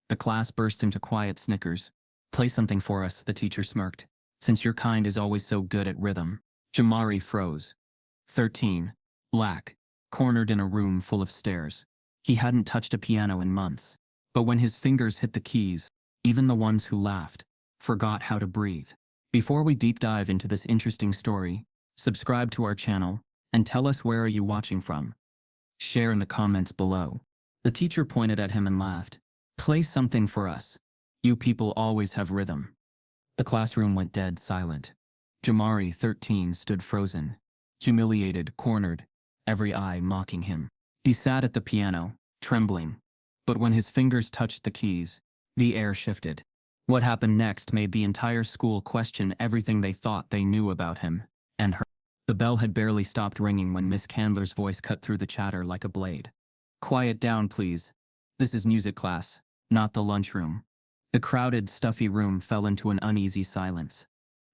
The class burst into quiet snickers. "Play something for us," the teacher smirked. "Since your kind is always so good at rhythm." Jamari froze. 13. Black. Cornered in a room full of stairs. He hadn't touched a piano in months. But when his fingers hit the keys, even the ones who laughed forgot how to breathe. Before we deep dive into this interesting story, subscribe to our channel and tell us where are you watching from. Share in the comments below. The teacher pointed at him and laughed. "Play something for us. You people always have rhythm." The classroom went dead silent. Jamari, 13, stood frozen, humiliated, cornered, every eye mocking him. He sat at the piano, trembling. But when his fingers touched the keys, the air shifted. What happened next made the entire school question everything they thought they knew about him and her. The bell had barely stopped ringing when Miss Candler's voice cut through the chatter like a blade. "Quiet down, please. This is music class, not the lunchroom." The crowded, stuffy room fell into an uneasy silence.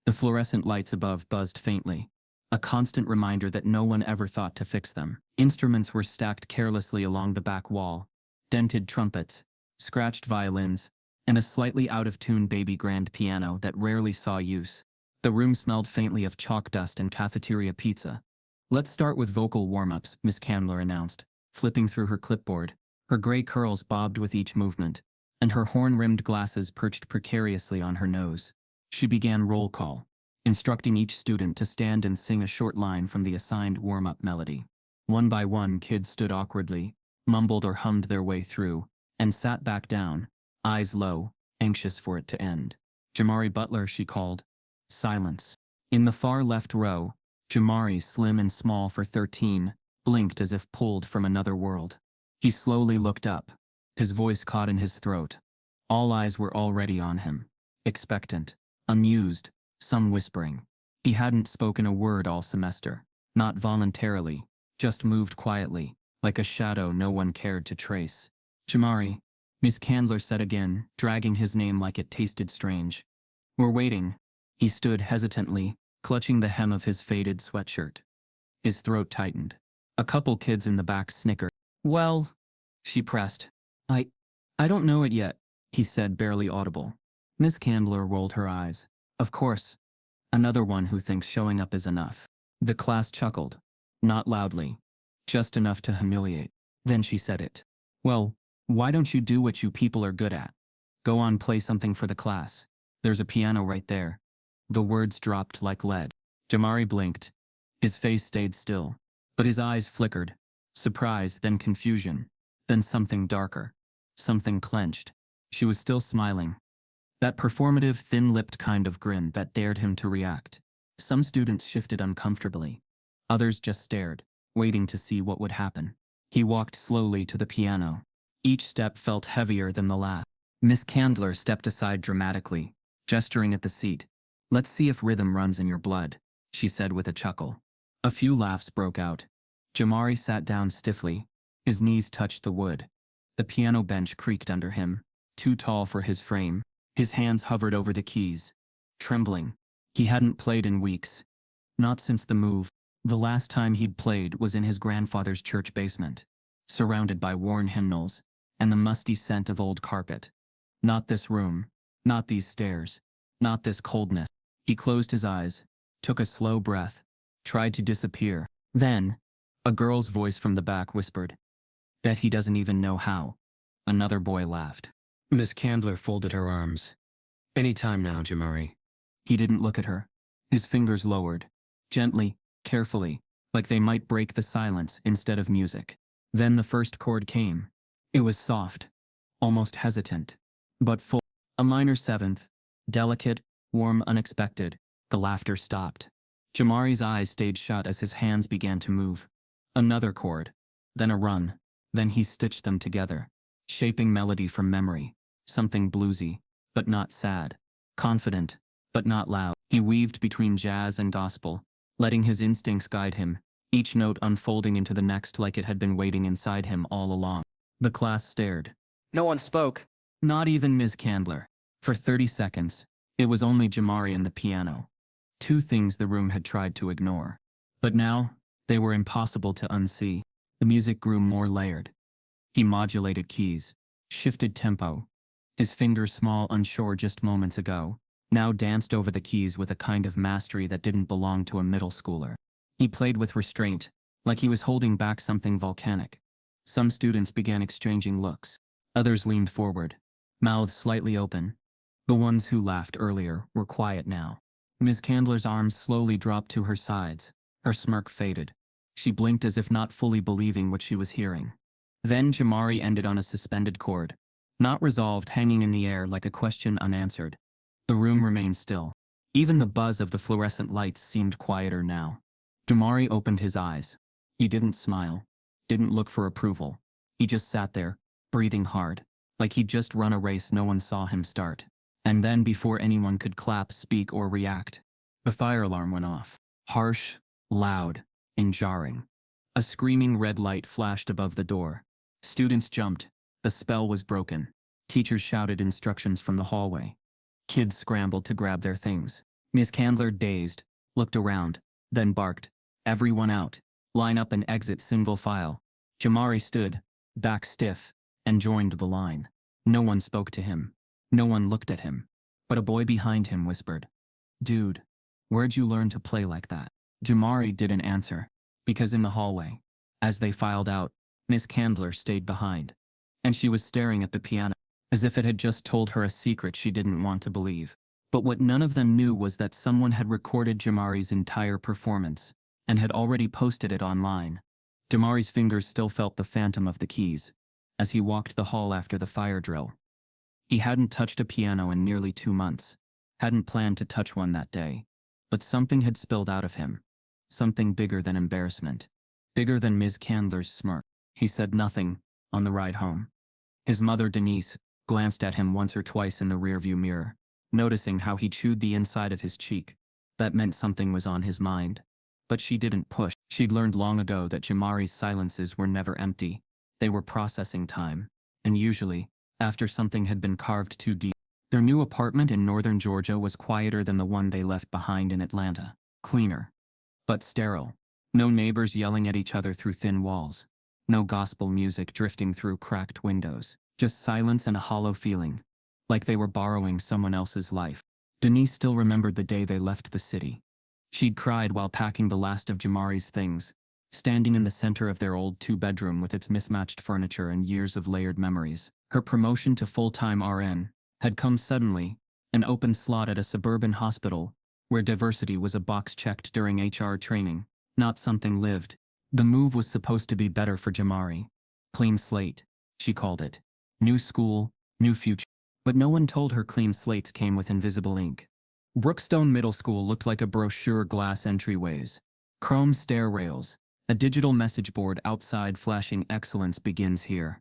The fluorescent lights above buzzed faintly, a constant reminder that no one ever thought to fix them. Instruments were stacked carelessly along the back wall, dented trumpets, scratched violins, and a slightly out-of-tune baby grand piano that rarely saw use. The room smelled faintly of chalk dust and cafeteria pizza. "Let's start with vocal warm-ups," Miss Candler announced, flipping through her clipboard. Her gray curls bobbed with each movement, and her horn-rimmed glasses perched precariously on her nose. She began roll call, instructing each student to stand and sing a short line from the assigned warm-up melody. One by one, kids stood awkwardly, mumbled or hummed their way through, and sat back down, eyes low, anxious for it to end. "Jamari Butler," she called. Silence. In the far left row, Jamari, slim and small for 13, blinked as if pulled from another world. He slowly looked up, his voice caught in his throat. All eyes were already on him, expectant, amused, some whispering. He hadn't spoken a word all semester, not voluntarily, just moved quietly, like a shadow no one cared to trace. "Jamari," Miss Candler said again, dragging his name like it tasted strange. "We're waiting." He stood hesitantly, clutching the hem of his faded sweatshirt. His throat tightened. A couple kids in the back snickered. "Well," she pressed. I don't know it yet," he said, barely audible. Miss Candler rolled her eyes. "Of course. Another one who thinks showing up is enough." The class chuckled. Not loudly. Just enough to humiliate. Then she said it. "Well, why don't you do what you people are good at? Go on, play something for the class. There's a piano right there." The words dropped like lead. Jamari blinked. His face stayed still, but his eyes flickered. Surprise, then confusion, then something darker. Something clenched. She was still smiling. That performative, thin-lipped kind of grin that dared him to react. Some students shifted uncomfortably. Others just stared, waiting to see what would happen. He walked slowly to the piano. Each step felt heavier than the last. Miss Candler stepped aside dramatically, gesturing at the seat. "Let's see if rhythm runs in your blood," she said with a chuckle. A few laughs broke out. Jamari sat down stiffly. His knees touched the wood. The piano bench creaked under him, too tall for his frame. His hands hovered over the keys, trembling. He hadn't played in weeks. Not since the move. The last time he'd played was in his grandfather's church basement, surrounded by worn hymnals and the musty scent of old carpet. Not this room, not these stairs, not this coldness. He closed his eyes, took a slow breath, tried to disappear. Then, a girl's voice from the back whispered, "Bet he doesn't even know how." Another boy laughed. Miss Candler folded her arms. "Any time now, Jamari." He didn't look at her. His fingers lowered, gently, carefully, like they might break the silence instead of music. Then the first chord came. It was soft, almost hesitant, but full. A minor seventh, delicate, warm, unexpected. The laughter stopped. Jamari's eyes stayed shut as his hands began to move. Another chord, then a run, then he stitched them together, shaping melody from memory, something bluesy, but not sad, confident, but not loud. He weaved between jazz and gospel, letting his instincts guide him, each note unfolding into the next like it had been waiting inside him all along. The class stared. No one spoke, not even Miss Candler. For 30 seconds, it was only Jamari and the piano. Two things the room had tried to ignore. But now, they were impossible to unsee. The music grew more layered. He modulated keys, shifted tempo, His fingers, small, unsure just moments ago, now danced over the keys with a kind of mastery that didn't belong to a middle schooler. He played with restraint, like he was holding back something volcanic. Some students began exchanging looks. Others leaned forward, mouths slightly open. The ones who laughed earlier were quiet now. Ms. Candler's arms slowly dropped to her sides. Her smirk faded. She blinked as if not fully believing what she was hearing. Then Jamari ended on a suspended cord, not resolved, hanging in the air like a question unanswered. The room remained still. Even the buzz of the fluorescent lights seemed quieter now. Jamari opened his eyes. He didn't smile, didn't look for approval. He just sat there, breathing hard, like he'd just run a race no one saw him start. And then, before anyone could clap, speak, or react, the fire alarm went off. Harsh, loud, and jarring. A screaming red light flashed above the door. Students jumped. The spell was broken. Teachers shouted instructions from the hallway. Kids scrambled to grab their things. Miss Candler, dazed, looked around, then barked, "Everyone out. Line up and exit single file." Jamari stood, back stiff, and joined the line. No one spoke to him. No one looked at him. But a boy behind him whispered, "Dude, where'd you learn to play like that?" Jamari didn't answer, because in the hallway, as they filed out, Miss Candler stayed behind. And she was staring at the piano, as if it had just told her a secret she didn't want to believe. But what none of them knew was that someone had recorded Jamari's entire performance, and had already posted it online. Jamari's fingers still felt the phantom of the keys, as he walked the hall after the fire drill. He hadn't touched a piano in nearly 2 months, hadn't planned to touch one that day. But something had spilled out of him. Something bigger than embarrassment. Bigger than Ms. Candler's smirk. He said nothing on the ride home. His mother, Denise, glanced at him once or twice in the rearview mirror, noticing how he chewed the inside of his cheek. That meant something was on his mind. But she didn't push. She'd learned long ago that Jamari's silences were never empty. They were processing time. And usually, after something had been carved too deep. Their new apartment in northern Georgia was quieter than the one they left behind in Atlanta. Cleaner. But sterile. No neighbors yelling at each other through thin walls. No gospel music drifting through cracked windows. Just silence and a hollow feeling, like they were borrowing someone else's life. Denise still remembered the day they left the city. She'd cried while packing the last of Jamari's things, standing in the center of their old 2-bedroom with its mismatched furniture and years of layered memories. Her promotion to full-time RN had come suddenly, an open slot at a suburban hospital, where diversity was a box checked during HR training, not something lived. The move was supposed to be better for Jamari. Clean slate, she called it. New school, new future. But no one told her clean slates came with invisible ink. Brookstone Middle School looked like a brochure, glass entryways, chrome stair rails, a digital message board outside flashing "Excellence begins here."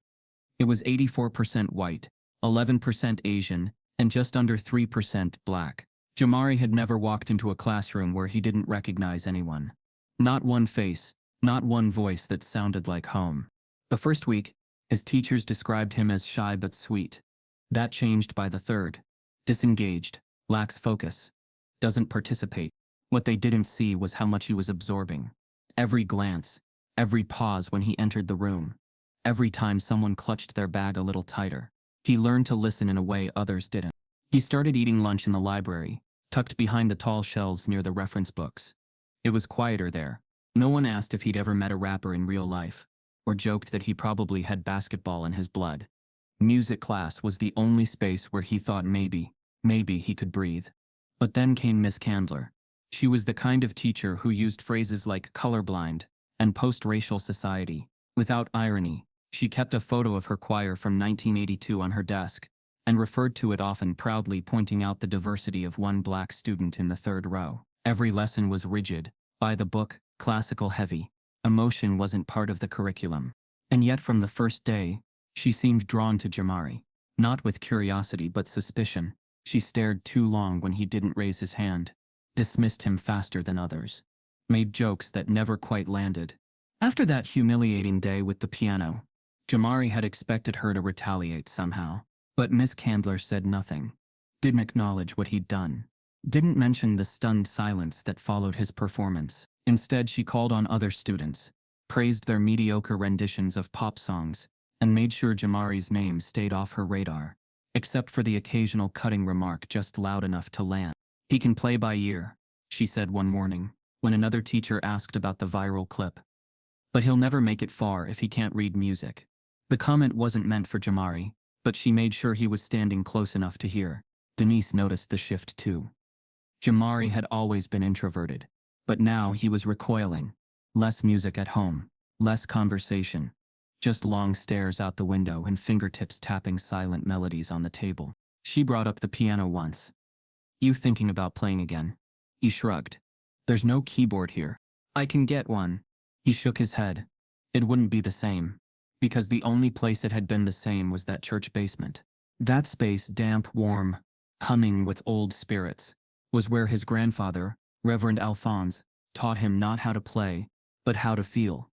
It was 84% white, 11% Asian, and just under 3% black. Jamari had never walked into a classroom where he didn't recognize anyone. Not one face, not one voice that sounded like home. The first week, his teachers described him as shy but sweet. That changed by the third. Disengaged, lacks focus, doesn't participate. What they didn't see was how much he was absorbing. Every glance, every pause when he entered the room, every time someone clutched their bag a little tighter. He learned to listen in a way others didn't. He started eating lunch in the library, tucked behind the tall shelves near the reference books. It was quieter there. No one asked if he'd ever met a rapper in real life, or joked that he probably had basketball in his blood. Music class was the only space where he thought maybe he could breathe. But then came Miss Candler. She was the kind of teacher who used phrases like colorblind and post-racial society without irony. She kept a photo of her choir from 1982 on her desk and referred to it often, proudly pointing out the diversity of one black student in the third row. Every lesson was rigid, by the book, classical heavy. Emotion wasn't part of the curriculum. And yet from the first day, she seemed drawn to Jamari. Not with curiosity but suspicion. She stared too long when he didn't raise his hand, dismissed him faster than others, made jokes that never quite landed. After that humiliating day with the piano, Jamari had expected her to retaliate somehow. But Miss Candler said nothing, didn't acknowledge what he'd done, didn't mention the stunned silence that followed his performance. Instead, she called on other students, praised their mediocre renditions of pop songs, and made sure Jamari's name stayed off her radar. except for the occasional cutting remark just loud enough to land. He can play by ear, she said one morning, when another teacher asked about the viral clip. But he'll never make it far if he can't read music. The comment wasn't meant for Jamari, but she made sure he was standing close enough to hear. Denise noticed the shift too. Jamari had always been introverted, but now he was recoiling. Less music at home, less conversation, just long stares out the window and fingertips tapping silent melodies on the table. She brought up the piano once. "You thinking about playing again?" He shrugged. "There's no keyboard here." "I can get one." He shook his head. It wouldn't be the same, because the only place it had been the same was that church basement. That space, damp, warm, humming with old spirits, was where his grandfather, Reverend Alphonse, taught him not how to play, but how to feel.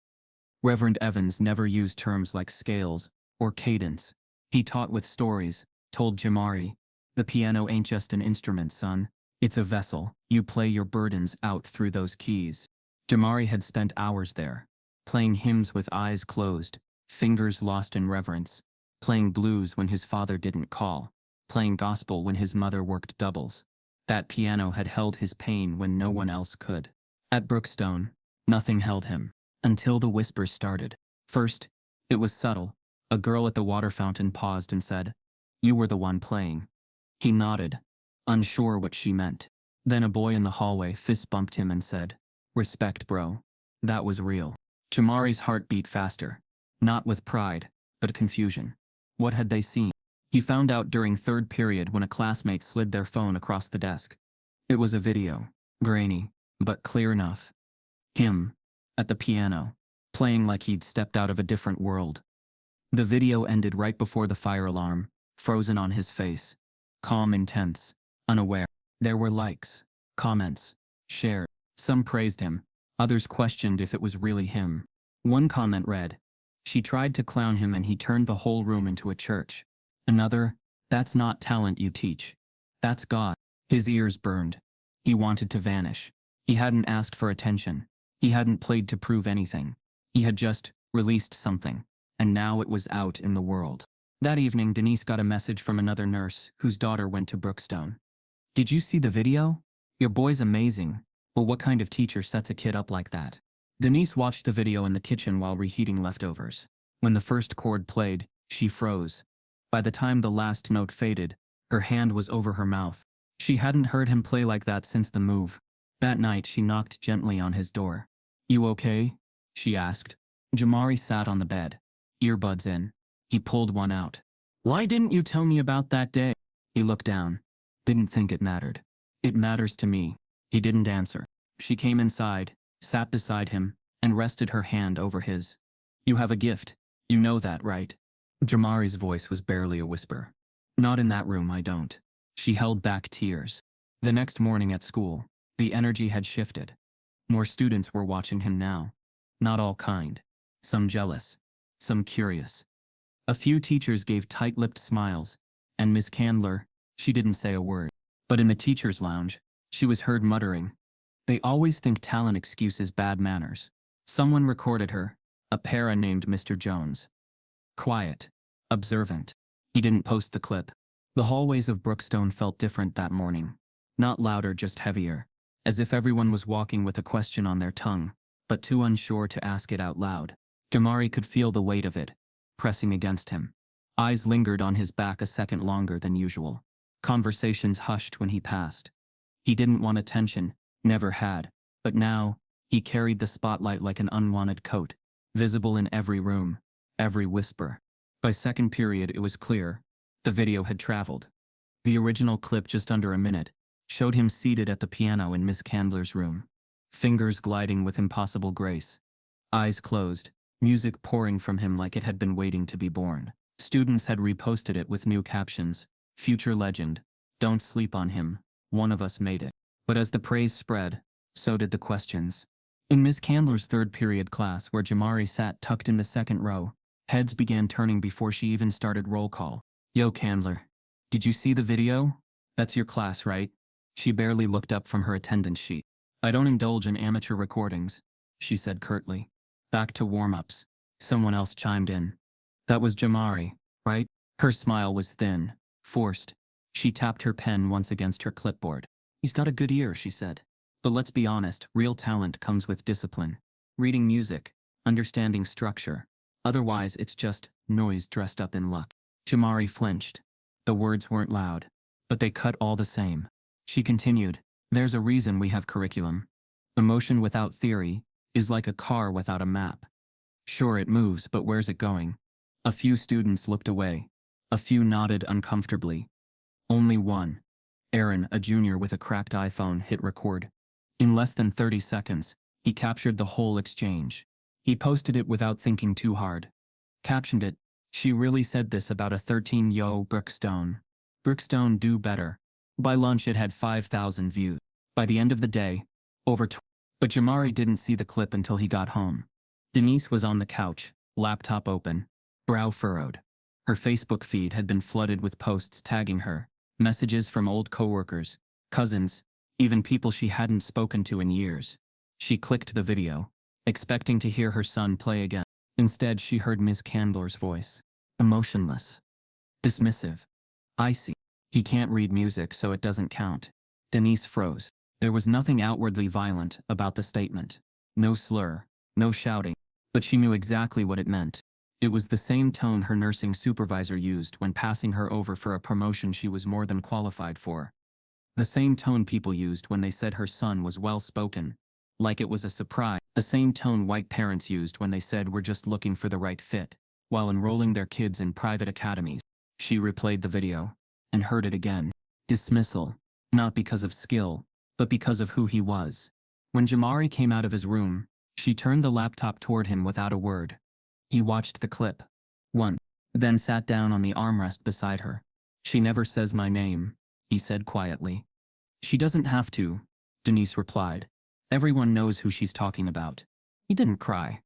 Reverend Evans never used terms like scales or cadence. He taught with stories, told Jamari, "The piano ain't just an instrument, son. It's a vessel. You play your burdens out through those keys." Jamari had spent hours there, playing hymns with eyes closed, fingers lost in reverence, playing blues when his father didn't call, playing gospel when his mother worked doubles. That piano had held his pain when no one else could. At Brookstone, nothing held him, until the whispers started. First, it was subtle. A girl at the water fountain paused and said, "You were the one playing." He nodded, unsure what she meant. Then a boy in the hallway fist bumped him and said, "Respect, bro." That was real. Jamari's heart beat faster, not with pride, but confusion. What had they seen? He found out during third period when a classmate slid their phone across the desk. It was a video, grainy, but clear enough. Him, at the piano, playing like he'd stepped out of a different world. The video ended right before the fire alarm, frozen on his face. Calm, intense, unaware. There were likes, comments, shares. Some praised him, others questioned if it was really him. One comment read, "She tried to clown him and he turned the whole room into a church." Another, "That's not talent you teach. That's God." His ears burned. He wanted to vanish. He hadn't asked for attention. He hadn't played to prove anything. He had just released something, and now it was out in the world. That evening, Denise got a message from another nurse whose daughter went to Brookstone. "Did you see the video? Your boy's amazing. Well, what kind of teacher sets a kid up like that?" Denise watched the video in the kitchen while reheating leftovers. When the first chord played, she froze. By the time the last note faded, her hand was over her mouth. She hadn't heard him play like that since the move. That night, she knocked gently on his door. "You okay?" she asked. Jamari sat on the bed, earbuds in. He pulled one out. "Why didn't you tell me about that day?" He looked down. "Didn't think it mattered." "It matters to me." He didn't answer. She came inside, sat beside him, and rested her hand over his. "You have a gift. You know that, right?" Jamari's voice was barely a whisper. "Not in that room, I don't." She held back tears. The next morning at school, the energy had shifted. More students were watching him now. Not all kind. Some jealous. Some curious. A few teachers gave tight-lipped smiles, and Miss Candler, she didn't say a word. But in the teacher's lounge, she was heard muttering, "They always think talent excuses bad manners." Someone recorded her, a para named Mr. Jones. Quiet. Observant. He didn't post the clip. The hallways of Brookstone felt different that morning. Not louder, just heavier. As if everyone was walking with a question on their tongue, but too unsure to ask it out loud. Jamari could feel the weight of it, pressing against him. Eyes lingered on his back a second longer than usual. Conversations hushed when he passed. He didn't want attention, never had, but now, he carried the spotlight like an unwanted coat, visible in every room, every whisper. By second period, it was clear. The video had traveled. The original clip, just under a minute, showed him seated at the piano in Miss Candler's room, fingers gliding with impossible grace. Eyes closed, music pouring from him like it had been waiting to be born. Students had reposted it with new captions. "Future legend. Don't sleep on him. One of us made it." But as the praise spread, so did the questions. In Miss Candler's third period class, where Jamari sat tucked in the second row, heads began turning before she even started roll call. "Yo, Candler. Did you see the video? That's your class, right?" She barely looked up from her attendance sheet. "I don't indulge in amateur recordings," she said curtly. Back to warm-ups. Someone else chimed in. "That was Jamari, right?" Her smile was thin, Forced. She tapped her pen once against her clipboard. He's got a good ear, she said. But let's be honest, real talent comes with discipline. Reading music, understanding structure. Otherwise, it's just noise dressed up in luck. Jamari flinched. The words weren't loud, but they cut all the same. She continued, there's a reason we have curriculum. Emotion without theory is like a car without a map. Sure, it moves, but where's it going? A few students looked away. A few nodded uncomfortably. Only one. Aaron, a junior with a cracked iPhone, hit record. In less than 30 seconds, he captured the whole exchange. He posted it without thinking too hard. Captioned it, she really said this about a 13-yo Brookstone. Brookstone do better. By lunch it had 5,000 views. By the end of the day, over 20. But Jamari didn't see the clip until he got home. Denise was on the couch, laptop open, brow furrowed. Her Facebook feed had been flooded with posts tagging her, messages from old coworkers, cousins, even people she hadn't spoken to in years. She clicked the video, expecting to hear her son play again. Instead, she heard Ms. Candler's voice. Emotionless. Dismissive. I see. He can't read music, so it doesn't count. Denise froze. There was nothing outwardly violent about the statement. No slur, no shouting. But she knew exactly what it meant. It was the same tone her nursing supervisor used when passing her over for a promotion she was more than qualified for. The same tone people used when they said her son was well-spoken, like it was a surprise. The same tone white parents used when they said we're just looking for the right fit, while enrolling their kids in private academies. She replayed the video, and heard it again. Dismissal. Not because of skill, but because of who he was. When Jamari came out of his room, she turned the laptop toward him without a word. He watched the clip. Once, then sat down on the armrest beside her. She never says my name, he said quietly. She doesn't have to, Denise replied. Everyone knows who she's talking about. He didn't cry.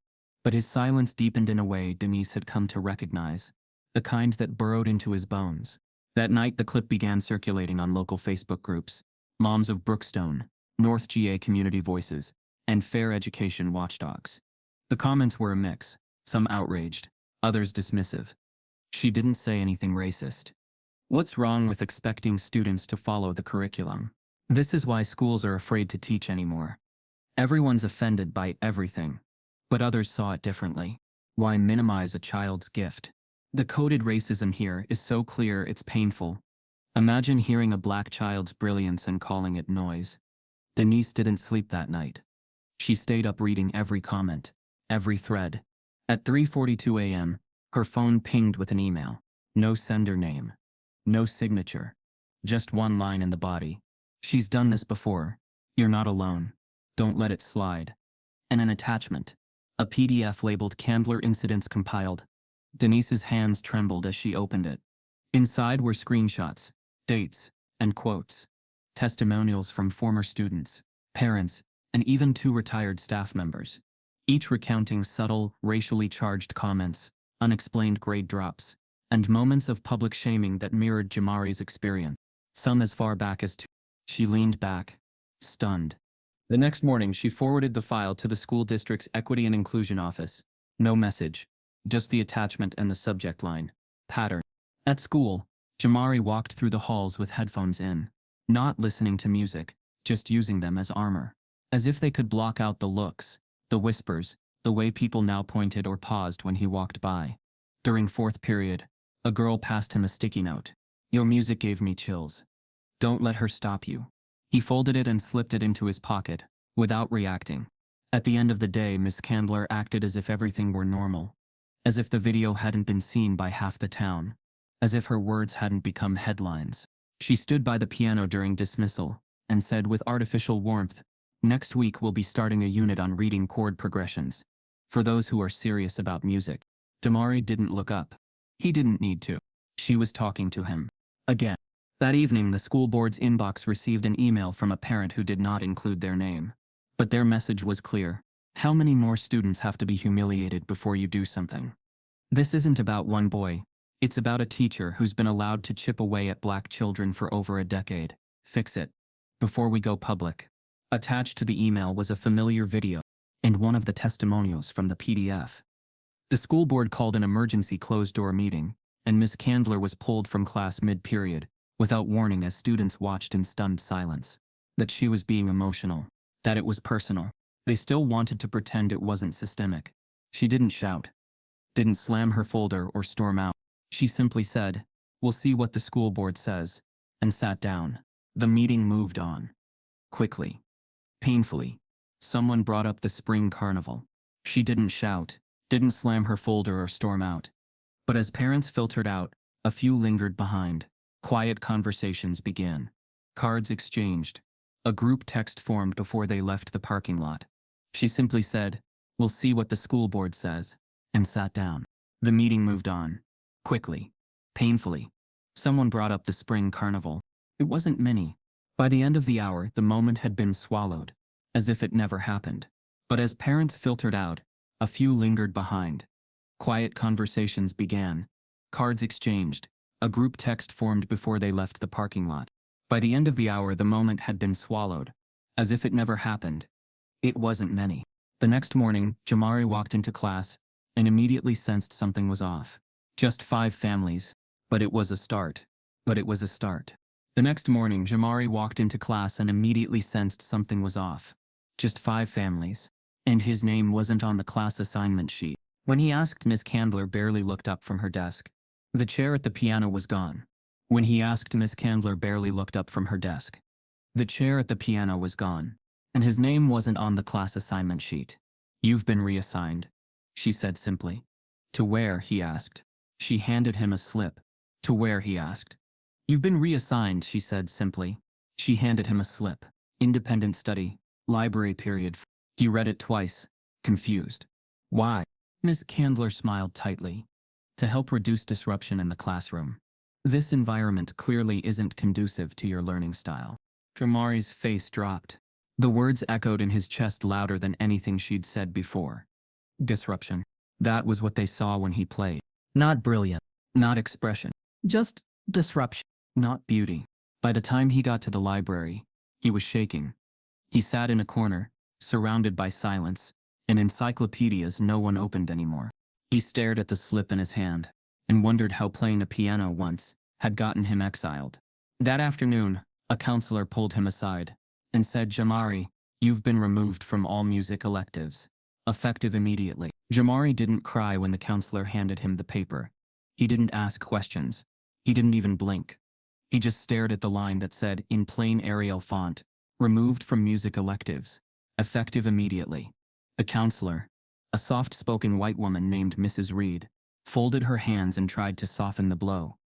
But his silence deepened in a way Denise had come to recognize, the kind that burrowed into his bones. That night the clip began circulating on local Facebook groups. Moms of Brookstone, North GA Community Voices, and Fair Education Watchdogs. The comments were a mix, some outraged, others dismissive. She didn't say anything racist. What's wrong with expecting students to follow the curriculum? This is why schools are afraid to teach anymore. Everyone's offended by everything. But others saw it differently. Why minimize a child's gift? The coded racism here is so clear it's painful. Imagine hearing a black child's brilliance and calling it noise. Denise didn't sleep that night. She stayed up reading every comment, every thread. At 3:42 a.m., her phone pinged with an email. No sender name. No signature. Just one line in the body. She's done this before. You're not alone. Don't let it slide. And an attachment. A PDF labeled Candler Incidents Compiled. Denise's hands trembled as she opened it. Inside were screenshots, dates, and quotes. Testimonials from former students, parents, and even 2 retired staff members. Each recounting subtle, racially charged comments, unexplained grade drops, and moments of public shaming that mirrored Jamari's experience. Some as far back as 2. She leaned back, stunned. The next morning, she forwarded the file to the school district's Equity and Inclusion office. No message, just the attachment and the subject line. Pattern. At school, Jamari walked through the halls with headphones in, not listening to music, just using them as armor. As if they could block out the looks, the whispers, the way people now pointed or paused when he walked by. During 4th period, a girl passed him a sticky note. Your music gave me chills. Don't let her stop you. He folded it and slipped it into his pocket, without reacting. At the end of the day, Miss Candler acted as if everything were normal. As if the video hadn't been seen by half the town. As if her words hadn't become headlines. She stood by the piano during dismissal, and said with artificial warmth, next week we'll be starting a unit on reading chord progressions. For those who are serious about music. Jamari didn't look up. He didn't need to. She was talking to him. Again. That evening, the school board's inbox received an email from a parent who did not include their name. But their message was clear. How many more students have to be humiliated before you do something? This isn't about one boy. It's about a teacher who's been allowed to chip away at black children for over a decade. Fix it. Before we go public. Attached to the email was a familiar video, and one of the testimonials from the PDF. The school board called an emergency closed-door meeting, and Miss Candler was pulled from class mid-period, without warning as students watched in stunned silence. That she was being emotional. That it was personal. They still wanted to pretend it wasn't systemic. She didn't shout. Didn't slam her folder or storm out. She simply said, "We'll see what the school board says," and sat down. The meeting moved on. Quickly. Painfully. Someone brought up the spring carnival. She didn't shout, didn't slam her folder or storm out. But as parents filtered out, a few lingered behind. Quiet conversations began. Cards exchanged. A group text formed before they left the parking lot. She simply said, "We'll see what the school board says," and sat down. The meeting moved on. Quickly. Painfully. Someone brought up the spring carnival. It wasn't many. By the end of the hour, the moment had been swallowed, as if it never happened. But as parents filtered out, a few lingered behind. Quiet conversations began. Cards exchanged. A group text formed before they left the parking lot. By the end of the hour, the moment had been swallowed, as if it never happened. It wasn't many. The next morning, Jamari walked into class and immediately sensed something was off. Just 5 families. But it was a start. The next morning, Jamari walked into class and immediately sensed something was off. Just 5 families. And his name wasn't on the class assignment sheet. When he asked, Miss Candler barely looked up from her desk. The chair at the piano was gone. When he asked, Miss Candler barely looked up from her desk. The chair at the piano was gone. And his name wasn't on the class assignment sheet. "You've been reassigned," she said simply. "To where?" he asked. She handed him a slip. "To where?" he asked. "You've been reassigned," she said simply. She handed him a slip. "Independent study, library period." He read it twice, confused. "Why?" Miss Candler smiled tightly. "To help reduce disruption in the classroom. This environment clearly isn't conducive to your learning style." Jamari's face dropped. The words echoed in his chest louder than anything she'd said before. Disruption. That was what they saw when he played. Not brilliant. Not expression. Just disruption. Not beauty. By the time he got to the library, he was shaking. He sat in a corner, surrounded by silence, and encyclopedias no one opened anymore. He stared at the slip in his hand, and wondered how playing a piano once had gotten him exiled. That afternoon, a counselor pulled him aside and said, "Jamari, you've been removed from all music electives. Effective immediately." Jamari didn't cry when the counselor handed him the paper. He didn't ask questions. He didn't even blink. He just stared at the line that said, in plain Arial font, "Removed from music electives. Effective immediately." The counselor, a soft-spoken white woman named Mrs. Reed, folded her hands and tried to soften the blow.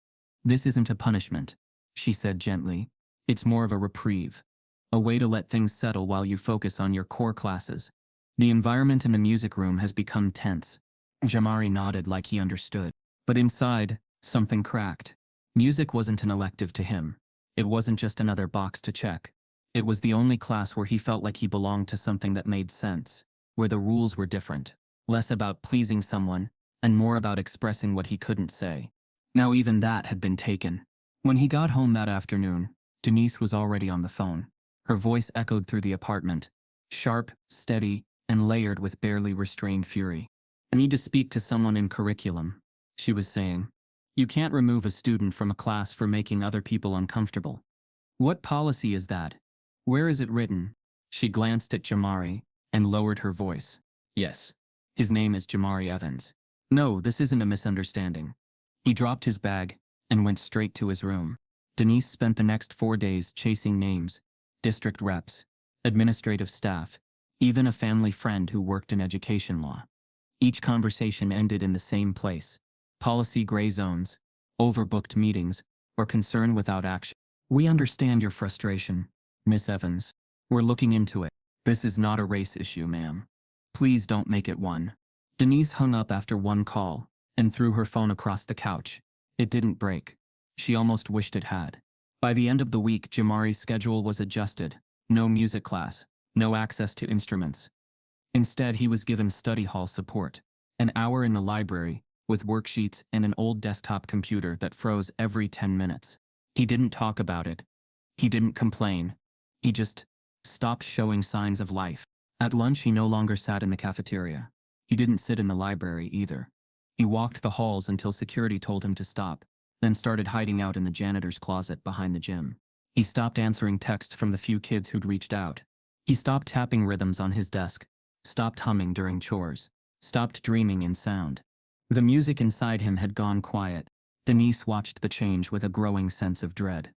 "This isn't a punishment," she said gently. "It's more of a reprieve. A way to let things settle while you focus on your core classes. The environment in the music room has become tense." Jamari nodded like he understood. But inside, something cracked. Music wasn't an elective to him. It wasn't just another box to check. It was the only class where he felt like he belonged to something that made sense, where the rules were different, less about pleasing someone, and more about expressing what he couldn't say. Now even that had been taken. When he got home that afternoon, Denise was already on the phone. Her voice echoed through the apartment, sharp, steady, and layered with barely restrained fury. "I need to speak to someone in curriculum," she was saying. "You can't remove a student from a class for making other people uncomfortable. What policy is that? Where is it written?" She glanced at Jamari and lowered her voice. "Yes. His name is Jamari Evans. No, this isn't a misunderstanding." He dropped his bag and went straight to his room. Denise spent the next 4 days chasing names, district reps, administrative staff, even a family friend who worked in education law. Each conversation ended in the same place: policy gray zones, overbooked meetings, or concern without action. "We understand your frustration, Miss Evans. We're looking into it. This is not a race issue, ma'am. Please don't make it one." Denise hung up after one call and threw her phone across the couch. It didn't break. She almost wished it had. By the end of the week, Jamari's schedule was adjusted. No music class, no access to instruments. Instead, he was given study hall support, an hour in the library, with worksheets and an old desktop computer that froze every 10 minutes. He didn't talk about it. He didn't complain. He just stopped showing signs of life. At lunch, he no longer sat in the cafeteria. He didn't sit in the library either. He walked the halls until security told him to stop, then started hiding out in the janitor's closet behind the gym. He stopped answering texts from the few kids who'd reached out. He stopped tapping rhythms on his desk, stopped humming during chores, stopped dreaming in sound. The music inside him had gone quiet. Denise watched the change with a growing sense of dread.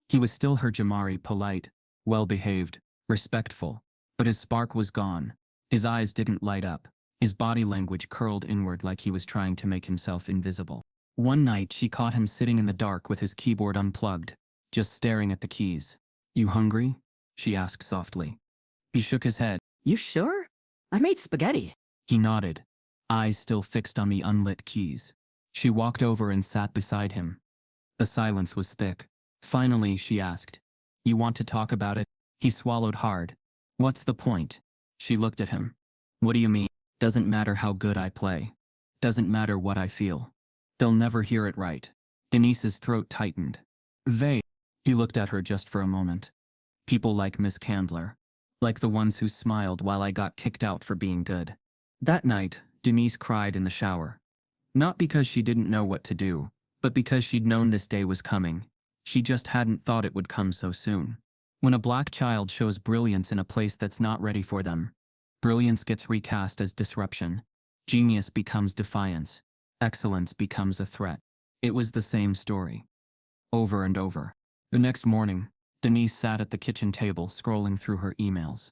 He was still her Jamari, polite, well-behaved, respectful, but his spark was gone. His eyes didn't light up. His body language curled inward like he was trying to make himself invisible. One night she caught him sitting in the dark with his keyboard unplugged, just staring at the keys. "You hungry?" she asked softly. He shook his head. You sure? I made spaghetti. He nodded, eyes still fixed on the unlit keys. She walked over and sat beside him. The silence was thick. Finally, she asked, "You want to talk about it?" He swallowed hard. "What's the point?" She looked at him. "What do you mean?" "Doesn't matter how good I play. Doesn't matter what I feel. They'll never hear it right." Denise's throat tightened. "They." He looked at her just for a moment. "People like Miss Candler. Like the ones who smiled while I got kicked out for being good." That night, Denise cried in the shower. Not because she didn't know what to do, but because she'd known this day was coming. She just hadn't thought it would come so soon. When a black child shows brilliance in a place that's not ready for them, brilliance gets recast as disruption. Genius becomes defiance. Excellence becomes a threat. It was the same story. Over and over. The next morning, Denise sat at the kitchen table scrolling through her emails.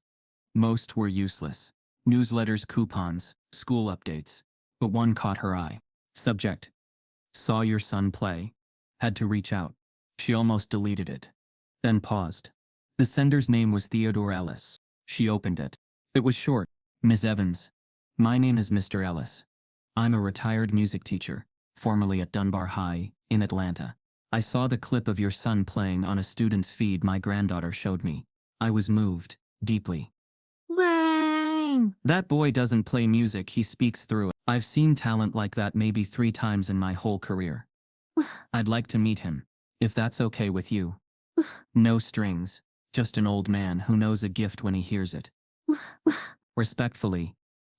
Most were useless. Newsletters, coupons, school updates. But one caught her eye. Subject: "Saw your son play. Had to reach out." She almost deleted it. Then paused. The sender's name was Theodore Ellis. She opened it. It was short. "Ms. Evans. My name is Mr. Ellis. I'm a retired music teacher, formerly at Dunbar High, in Atlanta. I saw the clip of your son playing on a student's feed my granddaughter showed me. I was moved, deeply. Wang! That boy doesn't play music, he speaks through it. I've seen talent like that maybe 3 times in my whole career. I'd like to meet him, if that's okay with you. No strings, just an old man who knows a gift when he hears it. Respectfully,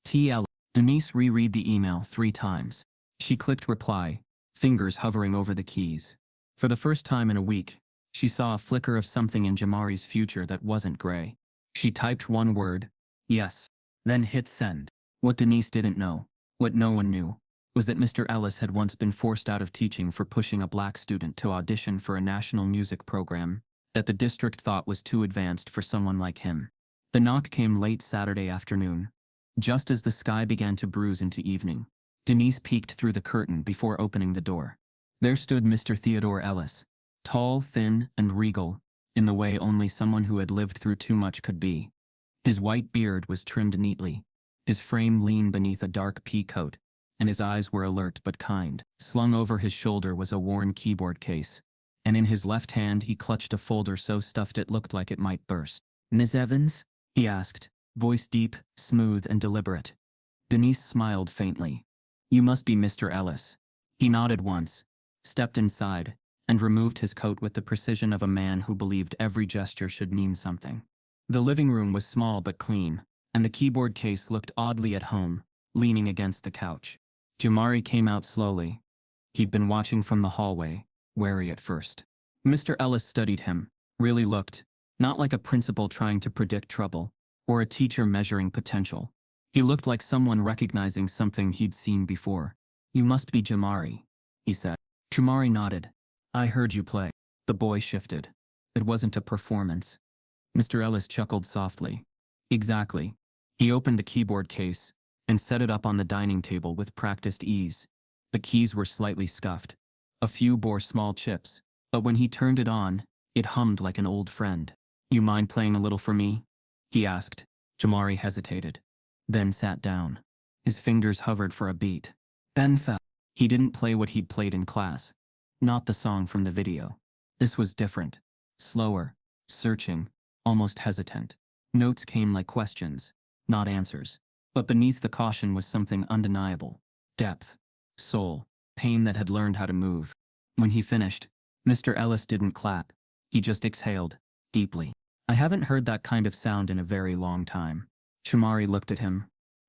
T.L." Denise reread the email 3 times. She clicked reply, fingers hovering over the keys. For the first time in a week, she saw a flicker of something in Jamari's future that wasn't gray. She typed one word, "Yes," then hit send. What Denise didn't know, what no one knew, was that Mr. Ellis had once been forced out of teaching for pushing a black student to audition for a national music program that the district thought was too advanced for someone like him. The knock came late Saturday afternoon, just as the sky began to bruise into evening. Denise peeked through the curtain before opening the door. There stood Mr. Theodore Ellis, tall, thin, and regal, in the way only someone who had lived through too much could be. His white beard was trimmed neatly, his frame lean beneath a dark pea coat, and his eyes were alert but kind. Slung over his shoulder was a worn keyboard case, and in his left hand he clutched a folder so stuffed it looked like it might burst. "Ms. Evans?" he asked, voice deep, smooth, and deliberate. Denise smiled faintly. "You must be Mr. Ellis." He nodded once, stepped inside, and removed his coat with the precision of a man who believed every gesture should mean something. The living room was small but clean, and the keyboard case looked oddly at home, leaning against the couch. Jamari came out slowly. He'd been watching from the hallway, wary at first. Mr. Ellis studied him, really looked, not like a principal trying to predict trouble, or a teacher measuring potential. He looked like someone recognizing something he'd seen before. "You must be Jamari," he said. Jamari nodded. "I heard you play." The boy shifted. It wasn't a performance. Mr. Ellis chuckled softly. "Exactly." He opened the keyboard case and set it up on the dining table with practiced ease. The keys were slightly scuffed. A few bore small chips, but when he turned it on, it hummed like an old friend. "You mind playing a little for me?" he asked. Jamari hesitated, then sat down. His fingers hovered for a beat, then fell. He didn't play what he'd played in class. Not the song from the video. This was different. Slower, searching, almost hesitant. Notes came like questions, not answers. But beneath the caution was something undeniable. Depth, soul, pain that had learned how to move. When he finished, Mr. Ellis didn't clap. He just exhaled, deeply. "I haven't heard that kind of sound in a very long time." Jamari looked at him.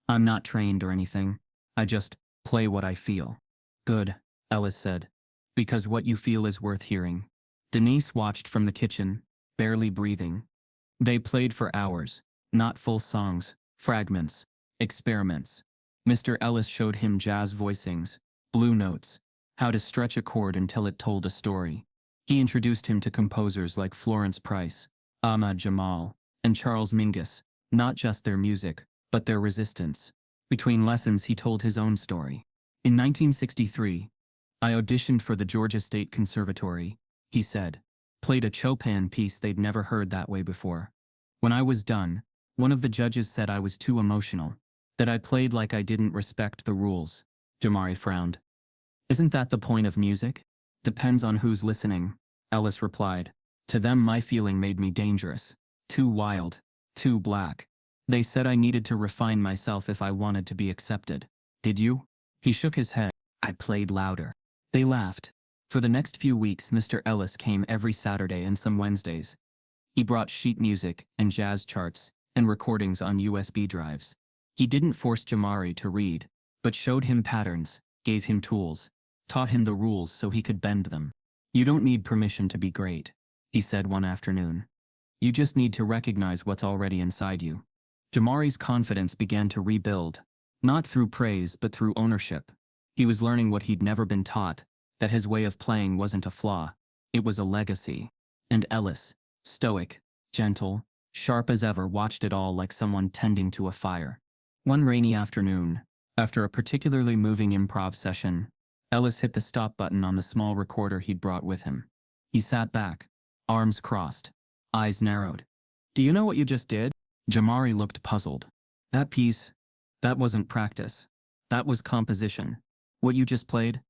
"I'm not trained or anything. I just Play what I feel. Good, Ellis said. Because what you feel is worth hearing. Denise watched from the kitchen, barely breathing. They played for hours, not full songs, fragments, experiments. Mr. Ellis showed him jazz voicings, blue notes, how to stretch a chord until it told a story. He introduced him to composers like Florence Price, Ahmad Jamal, and Charles Mingus, not just their music, but their resistance. Between lessons, he told his own story. In 1963, I auditioned for the Georgia State Conservatory, he said. Played a Chopin piece they'd never heard that way before. When I was done, one of the judges said I was too emotional, that I played like I didn't respect the rules. Jamari frowned. Isn't that the point of music? Depends on who's listening, Ellis replied. To them, my feeling made me dangerous. Too wild. Too black. They said I needed to refine myself if I wanted to be accepted. Did you? He shook his head. I played louder. They laughed. For the next few weeks, Mr. Ellis came every Saturday and some Wednesdays. He brought sheet music and jazz charts and recordings on USB drives. He didn't force Jamari to read, but showed him patterns, gave him tools, taught him the rules so he could bend them. You don't need permission to be great, he said one afternoon. You just need to recognize what's already inside you. Jamari's confidence began to rebuild, not through praise but through ownership. He was learning what he'd never been taught, that his way of playing wasn't a flaw, it was a legacy. And Ellis, stoic, gentle, sharp as ever, watched it all like someone tending to a fire. One rainy afternoon, after a particularly moving improv session, Ellis hit the stop button on the small recorder he'd brought with him. He sat back, arms crossed, eyes narrowed. Do you know what you just did? Jamari looked puzzled. That piece, that wasn't practice. That was composition. What you just played?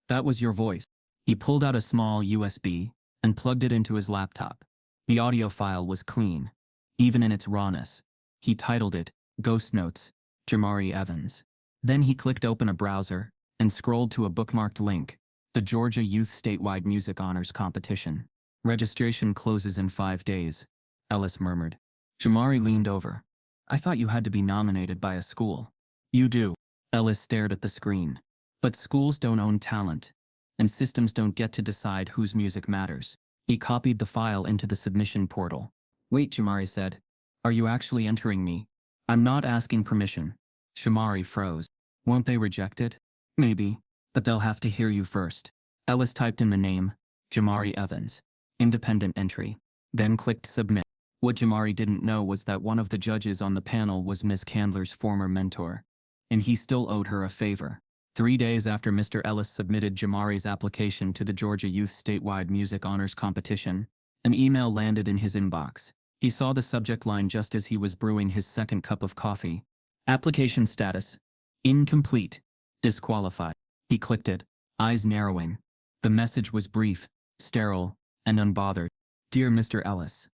That was your voice. He pulled out a small USB and plugged it into his laptop. The audio file was clean, even in its rawness. He titled it, Ghost Notes, Jamari Evans. Then he clicked open a browser and scrolled to a bookmarked link, the Georgia Youth Statewide Music Honors Competition. Registration closes in 5 days, Ellis murmured. Jamari leaned over. I thought you had to be nominated by a school. You do. Ellis stared at the screen. But schools don't own talent, and systems don't get to decide whose music matters. He copied the file into the submission portal. Wait, Jamari said. Are you actually entering me? I'm not asking permission. Jamari froze. Won't they reject it? Maybe, but they'll have to hear you first. Ellis typed in the name, Jamari Evans. Independent entry. Then clicked submit. What Jamari didn't know was that one of the judges on the panel was Miss Candler's former mentor, and he still owed her a favor. 3 days after Mr. Ellis submitted Jamari's application to the Georgia Youth Statewide Music Honors Competition, an email landed in his inbox. He saw the subject line just as he was brewing his second cup of coffee. Application status: incomplete, disqualified. He clicked it, eyes narrowing. The message was brief, sterile, and unbothered. Dear Mr. Ellis,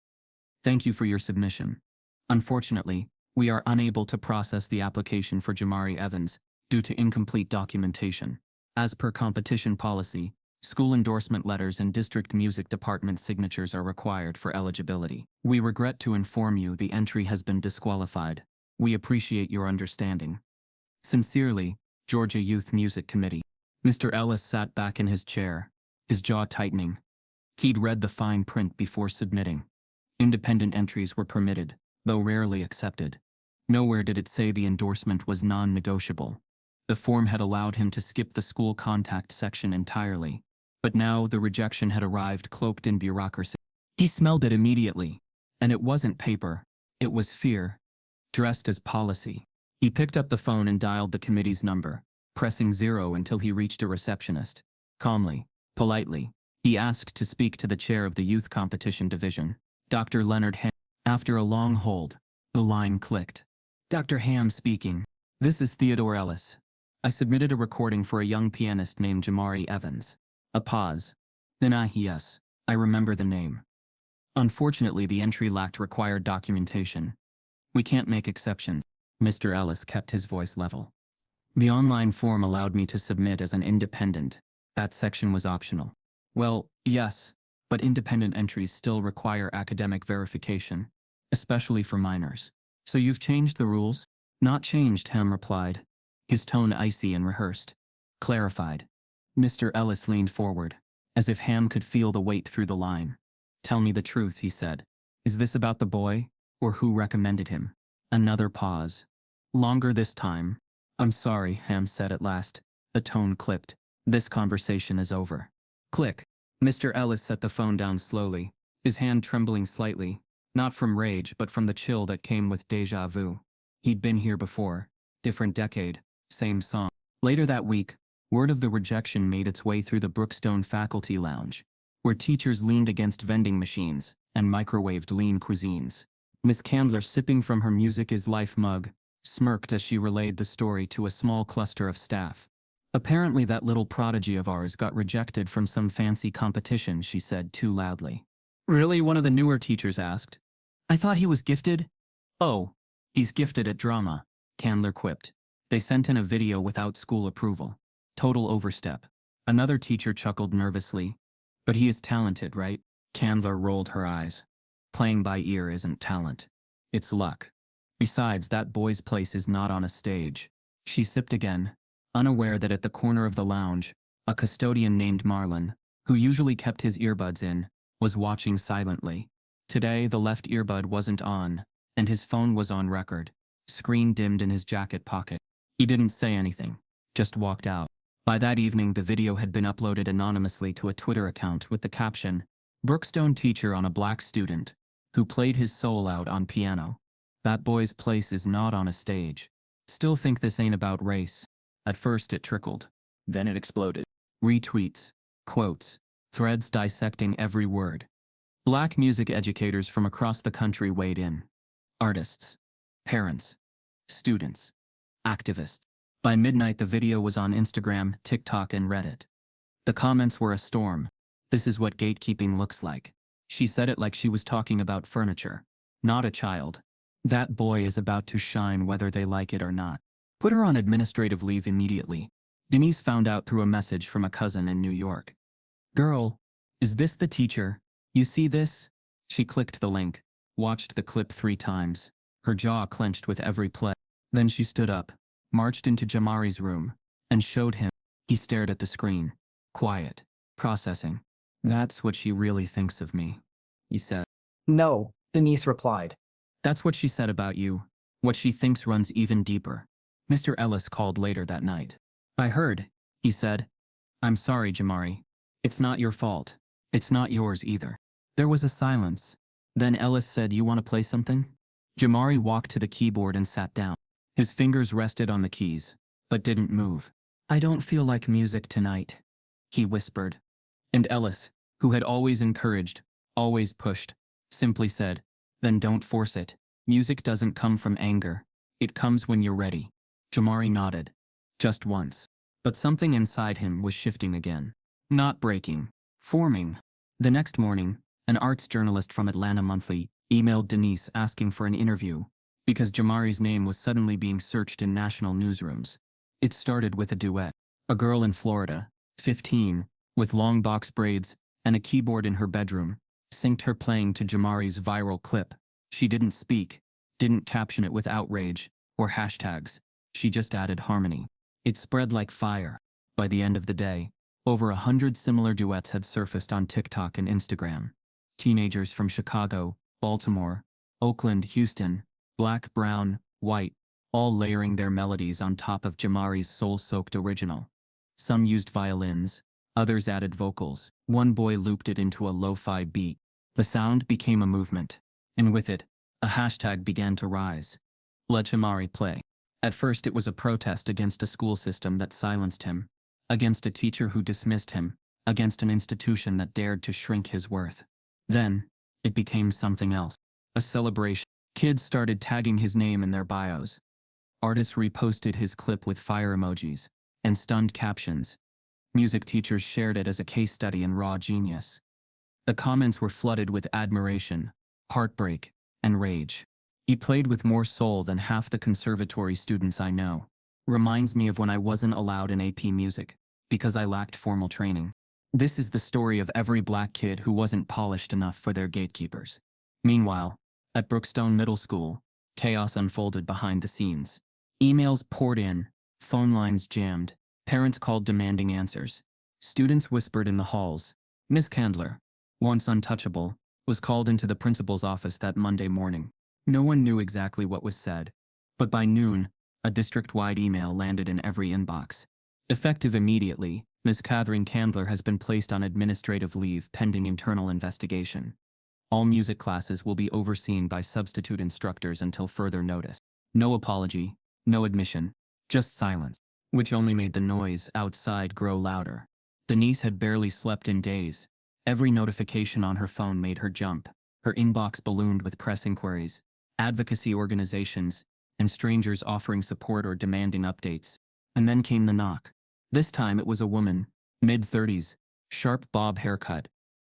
thank you for your submission. Unfortunately, we are unable to process the application for Jamari Evans due to incomplete documentation. As per competition policy, school endorsement letters and district music department signatures are required for eligibility. We regret to inform you the entry has been disqualified. We appreciate your understanding. Sincerely, Georgia Youth Music Committee. Mr. Ellis sat back in his chair, his jaw tightening. He'd read the fine print before submitting. Independent entries were permitted, though rarely accepted. Nowhere did it say the endorsement was non-negotiable. The form had allowed him to skip the school contact section entirely, but now the rejection had arrived cloaked in bureaucracy. He smelled it immediately, and it wasn't paper, it was fear, dressed as policy. He picked up the phone and dialed the committee's number, pressing 0 until he reached a receptionist. Calmly, politely, he asked to speak to the chair of the youth competition division, Dr. Leonard Ham. After a long hold, the line clicked. Dr. Ham speaking. This is Theodore Ellis. I submitted a recording for a young pianist named Jamari Evans. A pause. Then yes, I remember the name. Unfortunately, the entry lacked required documentation. We can't make exceptions. Mr. Ellis kept his voice level. The online form allowed me to submit as an independent. That section was optional. Well, yes, but independent entries still require academic verification, especially for minors. So you've changed the rules? Not changed, Ham replied. his tone icy and rehearsed. Clarified. Mr. Ellis leaned forward, as if Ham could feel the weight through the line. Tell me the truth, he said. Is this about the boy, or who recommended him? Another pause. Longer this time. I'm sorry, Ham said at last. The tone clipped. This conversation is over. Click. Mr. Ellis set the phone down slowly, his hand trembling slightly, not from rage but from the chill that came with déjà vu. He'd been here before. Different decade. Same song. Later that week, word of the rejection made its way through the Brookstone faculty lounge, where teachers leaned against vending machines and microwaved lean cuisines. Miss Candler, sipping from her Music is Life mug, smirked as she relayed the story to a small cluster of staff. Apparently that little prodigy of ours got rejected from some fancy competition, she said too loudly. Really? One of the newer teachers asked. I thought he was gifted. Oh, he's gifted at drama, Candler quipped. They sent in a video without school approval. Total overstep. Another teacher chuckled nervously. But he is talented, right? Candler rolled her eyes. Playing by ear isn't talent. It's luck. Besides, that boy's place is not on a stage. She sipped again, unaware that at the corner of the lounge, a custodian named Marlin, who usually kept his earbuds in, was watching silently. Today, the left earbud wasn't on, and his phone was on record, screen dimmed in his jacket pocket. He didn't say anything, just walked out. By that evening, the video had been uploaded anonymously to a Twitter account with the caption, Brookstone teacher on a black student, who played his soul out on piano. That boy's place is not on a stage. Still think this ain't about race. At first it trickled. Then it exploded. Retweets, quotes, threads dissecting every word. Black music educators from across the country weighed in. Artists, parents, students, activists. By midnight the video was on Instagram, TikTok, and Reddit. The comments were a storm. This is what gatekeeping looks like. She said it like she was talking about furniture, not a child. That boy is about to shine whether they like it or not. Put her on administrative leave immediately. Denise found out through a message from a cousin in New York. Girl, is this the teacher? You see this? She clicked the link, watched the clip 3 times, her jaw clenched with every play. Then she stood up, marched into Jamari's room, and showed him. He stared at the screen, quiet, processing. That's what she really thinks of me, he said. No, Denise replied. That's what she said about you. What she thinks runs even deeper. Mr. Ellis called later that night. I heard, he said. I'm sorry, Jamari. It's not your fault. It's not yours either. There was a silence. Then Ellis said, you want to play something? Jamari walked to the keyboard and sat down. His fingers rested on the keys, but didn't move. I don't feel like music tonight, he whispered. And Ellis, who had always encouraged, always pushed, simply said, then don't force it. Music doesn't come from anger. It comes when you're ready. Jamari nodded. Just once. But something inside him was shifting again. Not breaking. Forming. The next morning, an arts journalist from Atlanta Monthly emailed Denise asking for an interview because Jamari's name was suddenly being searched in national newsrooms. It started with a duet. A girl in Florida, 15, with long box braids and a keyboard in her bedroom, synced her playing to Jamari's viral clip. She didn't speak, didn't caption it with outrage or hashtags. She just added harmony. It spread like fire. By the end of the day, over 100 similar duets had surfaced on TikTok and Instagram. Teenagers from Chicago, Baltimore, Oakland, Houston, black, brown, white, all layering their melodies on top of Jamari's soul-soaked original. Some used violins, others added vocals. One boy looped it into a lo-fi beat. The sound became a movement, and with it, a hashtag began to rise. Let Jamari play. At first it was a protest against a school system that silenced him, against a teacher who dismissed him, against an institution that dared to shrink his worth. Then, it became something else. A celebration. Kids started tagging his name in their bios. Artists reposted his clip with fire emojis and stunned captions. Music teachers shared it as a case study in raw genius. The comments were flooded with admiration, heartbreak, and rage. He played with more soul than half the conservatory students I know. Reminds me of when I wasn't allowed in AP music, because I lacked formal training. This is the story of every black kid who wasn't polished enough for their gatekeepers. Meanwhile, at Brookstone Middle School, chaos unfolded behind the scenes. Emails poured in, Phone lines jammed. Parents called demanding answers. Students whispered in the halls. Miss Candler, once untouchable, was called into the principal's office that Monday morning. No one knew exactly what was said, but by noon, a district-wide email landed in every inbox. Effective immediately, Miss Catherine Candler has been placed on administrative leave pending internal investigation. All music classes will be overseen by substitute instructors until further notice. No apology, no admission, just silence, which only made the noise outside grow louder. Denise had barely slept in days. Every notification on her phone made her jump. Her inbox ballooned with press inquiries, advocacy organizations, and strangers offering support or demanding updates. And then came the knock. This time it was a woman, mid-30s, sharp bob haircut,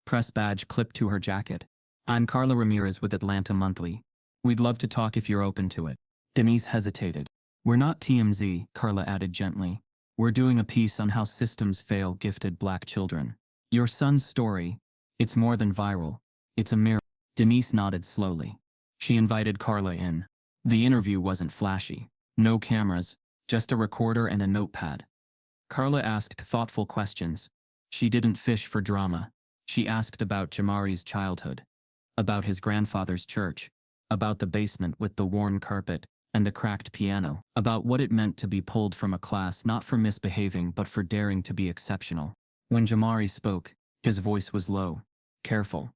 press badge clipped to her jacket. I'm Carla Ramirez with Atlanta Monthly. We'd love to talk if you're open to it. Denise hesitated. We're not TMZ, Carla added gently. We're doing a piece on how systems fail gifted black children. Your son's story, it's more than viral. It's a miracle. Denise nodded slowly. She invited Carla in. The interview wasn't flashy. No cameras, just a recorder and a notepad. Carla asked thoughtful questions. She didn't fish for drama. She asked about Jamari's childhood, about his grandfather's church, about the basement with the worn carpet and the cracked piano, about what it meant to be pulled from a class not for misbehaving but for daring to be exceptional. When Jamari spoke, his voice was low, careful.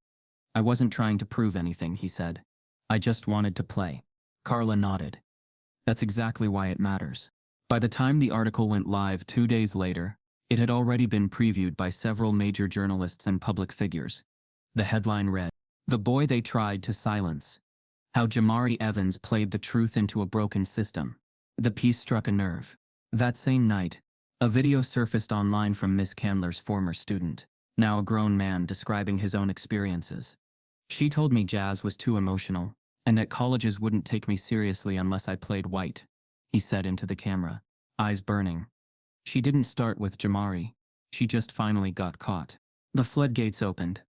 I wasn't trying to prove anything, he said. I just wanted to play. Carla nodded. That's exactly why it matters. By the time the article went live 2 days later, it had already been previewed by several major journalists and public figures. The headline read, "The Boy They Tried to Silence. How Jamari Evans Played the Truth into a Broken System." The piece struck a nerve. That same night, a video surfaced online from Miss Candler's former student, now a grown man, describing his own experiences. She told me jazz was too emotional, and that colleges wouldn't take me seriously unless I played white, he said into the camera, eyes burning. She didn't start with Jamari. She just finally got caught. The floodgates opened.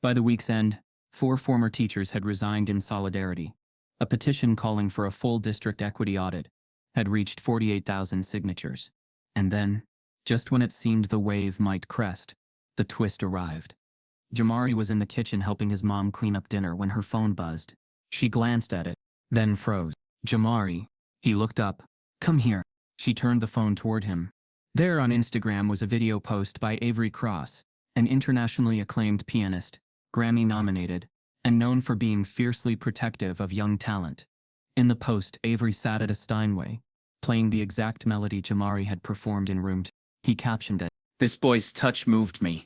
By the week's end, 4 former teachers had resigned in solidarity. A petition calling for a full district equity audit had reached 48,000 signatures. And then, just when it seemed the wave might crest, the twist arrived. Jamari was in the kitchen helping his mom clean up dinner when her phone buzzed. She glanced at it, then froze. Jamari. He looked up. Come here. She turned the phone toward him. There on Instagram was a video post by Avery Cross, an internationally acclaimed pianist, Grammy-nominated, and known for being fiercely protective of young talent. In the post, Avery sat at a Steinway, playing the exact melody Jamari had performed in room 2. He captioned it, "This boy's touch moved me.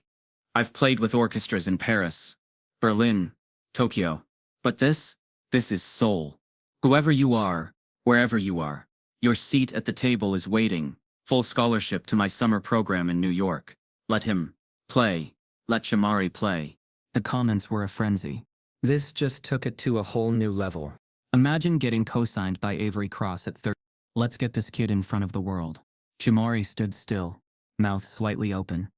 I've played with orchestras in Paris, Berlin, Tokyo. But this is soul. Whoever you are, wherever you are, your seat at the table is waiting. Full scholarship to my summer program in New York. Let him play. Let Jamari play." The comments were a frenzy. This just took it to a whole new level. Imagine getting co-signed by Avery Cross at 30. Let's get this kid in front of the world. Jamari stood still, mouth slightly open.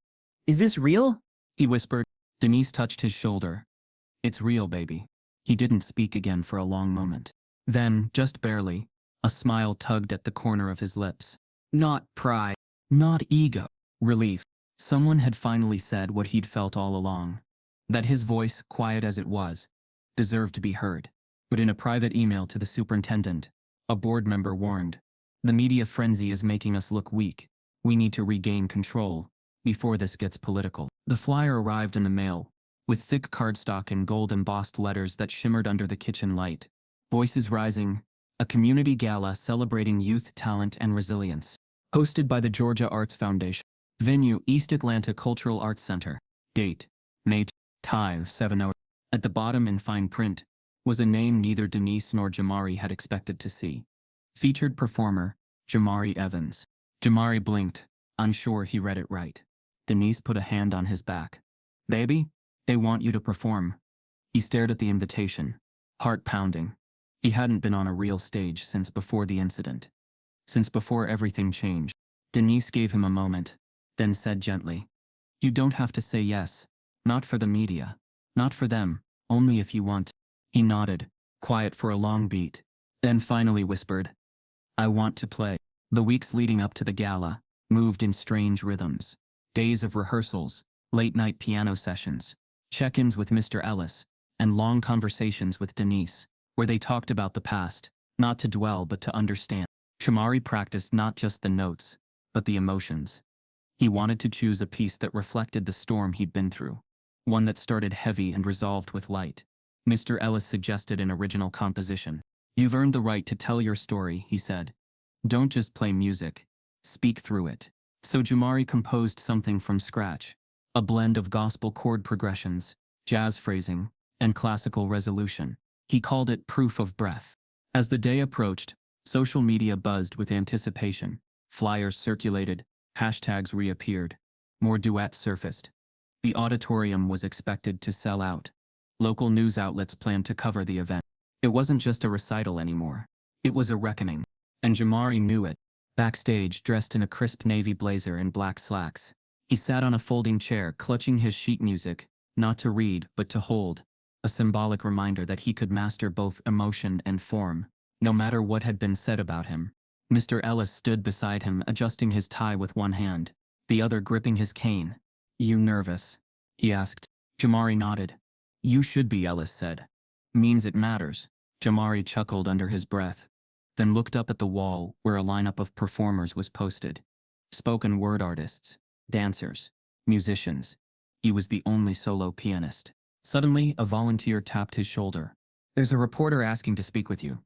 Is this real? He whispered. Denise touched his shoulder. It's real, baby. He didn't speak again for a long moment. Then, just barely, a smile tugged at the corner of his lips. Not pride. Not ego. Relief. Someone had finally said what he'd felt all along. That his voice, quiet as it was, deserved to be heard. But in a private email to the superintendent, a board member warned, "The media frenzy is making us look weak. We need to regain control before this gets political." The flyer arrived in the mail, with thick cardstock and gold-embossed letters that shimmered under the kitchen light. Voices Rising, a community gala celebrating youth talent and resilience. Hosted by the Georgia Arts Foundation. Venue, East Atlanta Cultural Arts Center. Date, May. Time, 7:00. At the bottom in fine print was a name neither Denise nor Jamari had expected to see. Featured performer, Jamari Evans. Jamari blinked, unsure he read it right. Denise put a hand on his back. "Baby, they want you to perform." He stared at the invitation, heart pounding. He hadn't been on a real stage since before the incident. Since before everything changed. Denise gave him a moment, then said gently, "You don't have to say yes. Not for the media. Not for them. Only if you want." He nodded, quiet for a long beat, then finally whispered, "I want to play." The weeks leading up to the gala moved in strange rhythms. Days of rehearsals, late-night piano sessions, check-ins with Mr. Ellis, and long conversations with Denise, where they talked about the past, not to dwell but to understand. Shamari practiced not just the notes, but the emotions. He wanted to choose a piece that reflected the storm he'd been through, one that started heavy and resolved with light. Mr. Ellis suggested an original composition. "You've earned the right to tell your story," he said. "Don't just play music, speak through it." So Jamari composed something from scratch, a blend of gospel chord progressions, jazz phrasing, and classical resolution. He called it Proof of Breath. As the day approached, social media buzzed with anticipation. Flyers circulated, hashtags reappeared, more duets surfaced. The auditorium was expected to sell out. Local news outlets planned to cover the event. It wasn't just a recital anymore. It was a reckoning. And Jamari knew it. Backstage, dressed in a crisp navy blazer and black slacks, he sat on a folding chair, clutching his sheet music, not to read, but to hold, a symbolic reminder that he could master both emotion and form, no matter what had been said about him. Mr. Ellis stood beside him, adjusting his tie with one hand, the other gripping his cane. "You nervous?" he asked. Jamari nodded. "You should be," Ellis said. "Means it matters." Jamari chuckled under his breath, then looked up at the wall where a lineup of performers was posted. Spoken word artists, dancers, musicians. He was the only solo pianist. Suddenly, a volunteer tapped his shoulder. "There's a reporter asking to speak with you.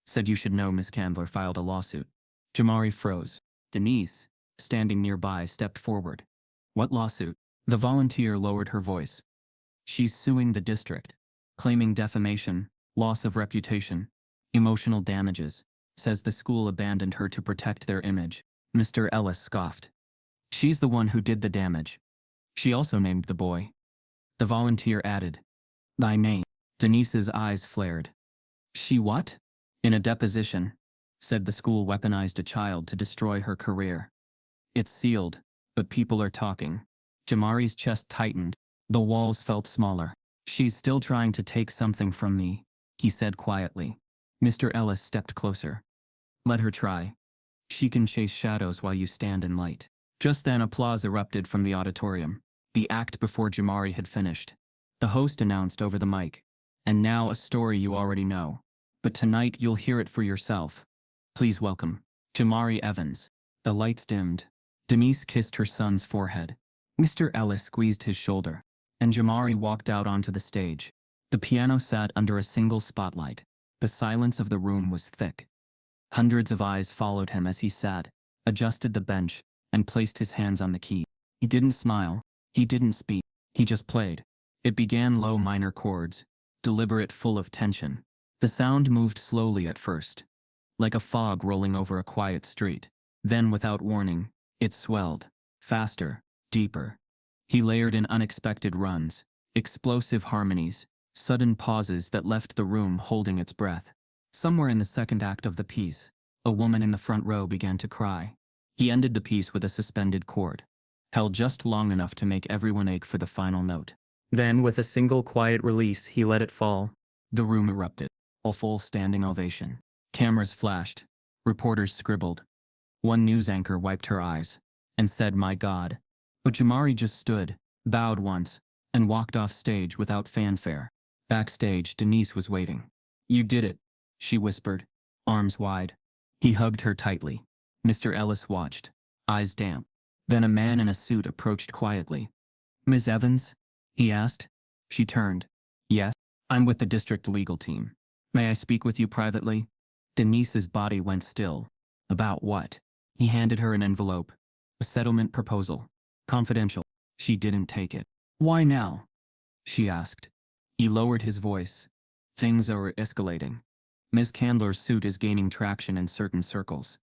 Said you should know Miss Candler filed a lawsuit." Jamari froze. Denise, standing nearby, stepped forward. "What lawsuit?" The volunteer lowered her voice. "She's suing the district, claiming defamation, loss of reputation, emotional damages. Says the school abandoned her to protect their image." Mr. Ellis scoffed. "She's the one who did the damage. She also named the boy." The volunteer added, "Thy name." Denise's eyes flared. "She what?" "In a deposition, said the school weaponized a child to destroy her career. It's sealed, but people are talking." Jamari's chest tightened. The walls felt smaller. "She's still trying to take something from me," he said quietly. Mr. Ellis stepped closer. "Let her try. She can chase shadows while you stand in light." Just then applause erupted from the auditorium. The act before Jamari had finished. The host announced over the mic, "And now a story you already know. But tonight you'll hear it for yourself. Please welcome Jamari Evans." The lights dimmed. Denise kissed her son's forehead. Mr. Ellis squeezed his shoulder, and Jamari walked out onto the stage. The piano sat under a single spotlight. The silence of the room was thick. Hundreds of eyes followed him as he sat, adjusted the bench, and placed his hands on the key. He didn't smile. He didn't speak. He just played. It began low minor chords, deliberate, full of tension. The sound moved slowly at first, like a fog rolling over a quiet street. Then, without warning, it swelled, faster, deeper. He layered in unexpected runs, explosive harmonies, sudden pauses that left the room holding its breath. Somewhere in the second act of the piece, a woman in the front row began to cry. He ended the piece with a suspended chord, held just long enough to make everyone ache for the final note. Then, with a single quiet release, he let it fall. The room erupted. A full standing ovation. Cameras flashed. Reporters scribbled. One news anchor wiped her eyes and said, "My God." But Jamari just stood, bowed once, and walked off stage without fanfare. Backstage, Denise was waiting. "You did it," she whispered, arms wide. He hugged her tightly. Mr. Ellis watched, eyes damp. Then a man in a suit approached quietly. "Ms. Evans?" he asked. She turned. "Yes, I'm with the district legal team. May I speak with you privately?" Denise's body went still. "About what?" He handed her an envelope. "A settlement proposal. Confidential." She didn't take it. "Why now?" she asked. He lowered his voice. "Things are escalating. Ms. Candler's suit is gaining traction in certain circles.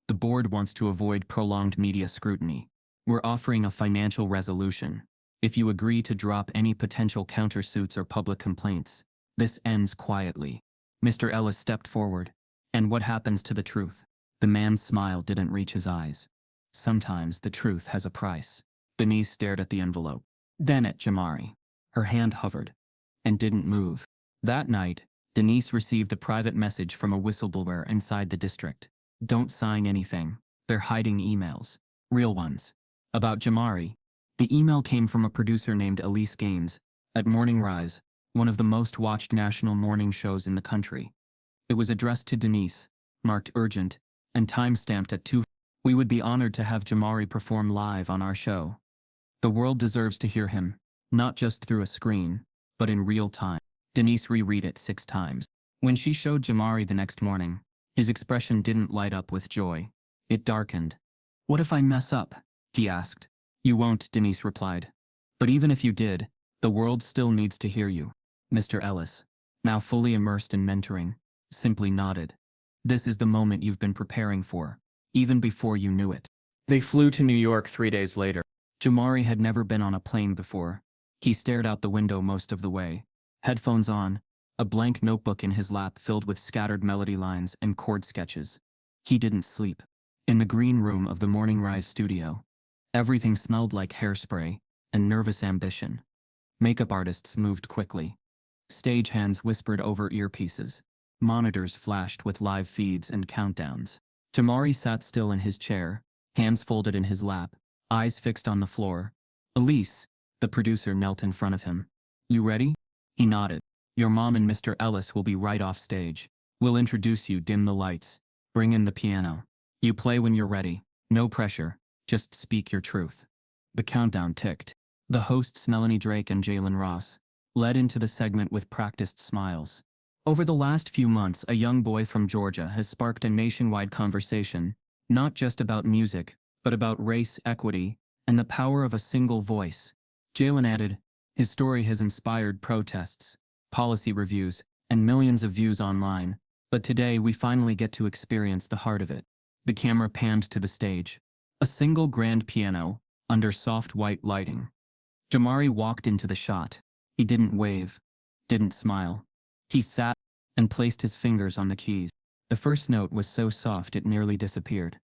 The board wants to avoid prolonged media scrutiny. We're offering a financial resolution. If you agree to drop any potential countersuits or public complaints, this ends quietly." Mr. Ellis stepped forward. "And what happens to the truth?" The man's smile didn't reach his eyes. "Sometimes the truth has a price." Denise stared at the envelope, then at Jamari. Her hand hovered, and didn't move. That night, Denise received a private message from a whistleblower inside the district. "Don't sign anything. They're hiding emails. Real ones. About Jamari. The email came from a producer named Elise Gaines, at Morning Rise, one of the most watched national morning shows in the country. It was addressed to Denise, marked urgent, and time-stamped at 2. We would be honored to have Jamari perform live on our show. The world deserves to hear him, not just through a screen, but in real time. Denise reread it 6 times. When she showed Jamari the next morning, his expression didn't light up with joy. It darkened. "What if I mess up?" he asked. "You won't," Denise replied. "But even if you did, the world still needs to hear you." Mr. Ellis, now fully immersed in mentoring, simply nodded. "This is the moment you've been preparing for, even before you knew it." They flew to New York 3 days later. Jamari had never been on a plane before. He stared out the window most of the way, headphones on, a blank notebook in his lap filled with scattered melody lines and chord sketches. He didn't sleep. In the green room of the Morning Rise studio, everything smelled like hairspray and nervous ambition. Makeup artists moved quickly. Stagehands whispered over earpieces. Monitors flashed with live feeds and countdowns. Jamari sat still in his chair, hands folded in his lap, eyes fixed on the floor. "Elise," the producer knelt in front of him. "You ready?" He nodded. "Your mom and Mr. Ellis will be right off stage. We'll introduce you, dim the lights, bring in the piano. You play when you're ready. No pressure, just speak your truth." The countdown ticked. The hosts Melanie Drake and Jalen Ross led into the segment with practiced smiles. Over the last few months, a young boy from Georgia has sparked a nationwide conversation, not just about music, but about race, equity, and the power of a single voice. Jalen added, "His story has inspired protests, policy reviews, and millions of views online, but today we finally get to experience the heart of it." The camera panned to the stage. A single grand piano, under soft white lighting. Jamari walked into the shot. He didn't wave, didn't smile. He sat and placed his fingers on the keys. The first note was so soft it nearly disappeared.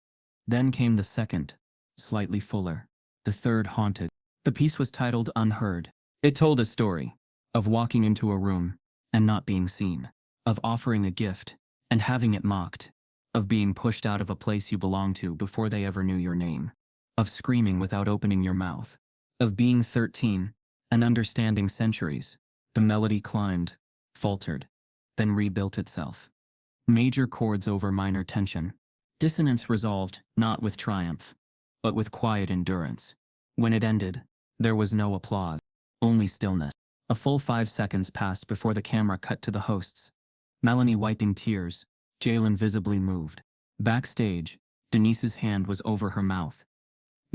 Then came the second, slightly fuller. The third haunted. The piece was titled Unheard. It told a story of walking into a room and not being seen, of offering a gift and having it mocked, of being pushed out of a place you belong to before they ever knew your name, of screaming without opening your mouth, of being 13 and understanding centuries. The melody climbed, faltered, then rebuilt itself. Major chords over minor tension. Dissonance resolved, not with triumph, but with quiet endurance. When it ended, there was no applause, only stillness. A full 5 seconds passed before the camera cut to the hosts. Melanie wiping tears, Jalen visibly moved. Backstage, Denise's hand was over her mouth.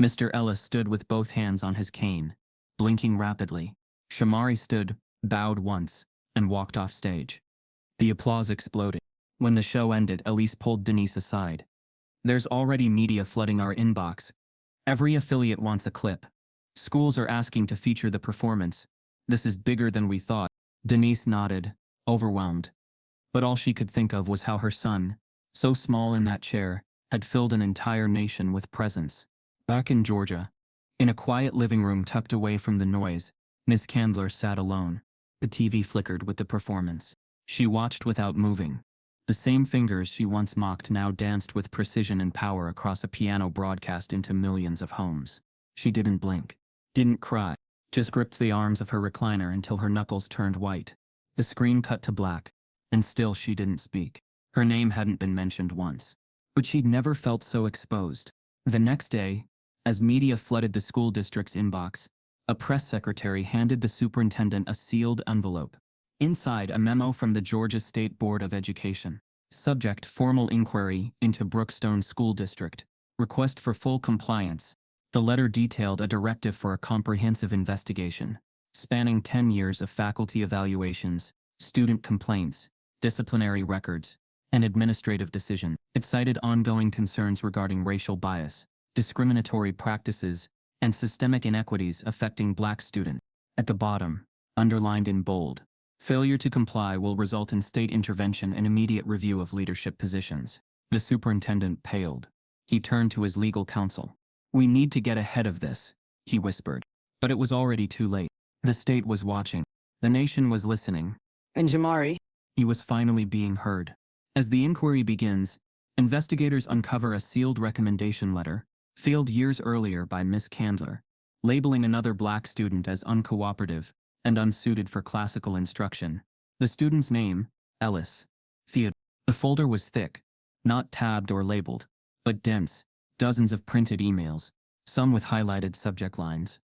Mr. Ellis stood with both hands on his cane, blinking rapidly. Jamari stood, bowed once, and walked off stage. The applause exploded. When the show ended, Elise pulled Denise aside. "There's already media flooding our inbox. Every affiliate wants a clip. Schools are asking to feature the performance. This is bigger than we thought." Denise nodded, overwhelmed. But all she could think of was how her son, so small in that chair, had filled an entire nation with presence. Back in Georgia, in a quiet living room tucked away from the noise, Miss Candler sat alone. The TV flickered with the performance. She watched without moving. The same fingers she once mocked now danced with precision and power across a piano broadcast into millions of homes. She didn't blink, didn't cry, just gripped the arms of her recliner until her knuckles turned white. The screen cut to black, and still she didn't speak. Her name hadn't been mentioned once, but she'd never felt so exposed. The next day, as media flooded the school district's inbox, a press secretary handed the superintendent a sealed envelope. Inside, a memo from the Georgia State Board of Education. Subject: formal inquiry into Brookstone School District. Request for full compliance. The letter detailed a directive for a comprehensive investigation, spanning 10 years of faculty evaluations, student complaints, disciplinary records, and administrative decisions. It cited ongoing concerns regarding racial bias, discriminatory practices, and systemic inequities affecting Black students. At the bottom, underlined in bold, failure to comply will result in state intervention and immediate review of leadership positions. The superintendent paled. He turned to his legal counsel. "We need to get ahead of this," he whispered. But it was already too late. The state was watching. The nation was listening. And Jamari? He was finally being heard. As the inquiry begins, Investigators uncover a sealed recommendation letter, failed years earlier by Miss Candler, labeling another black student as uncooperative and unsuited for classical instruction. The student's name, Ellis Theodore. The folder was thick, not tabbed or labeled, but dense, dozens of printed emails, some with highlighted subject lines.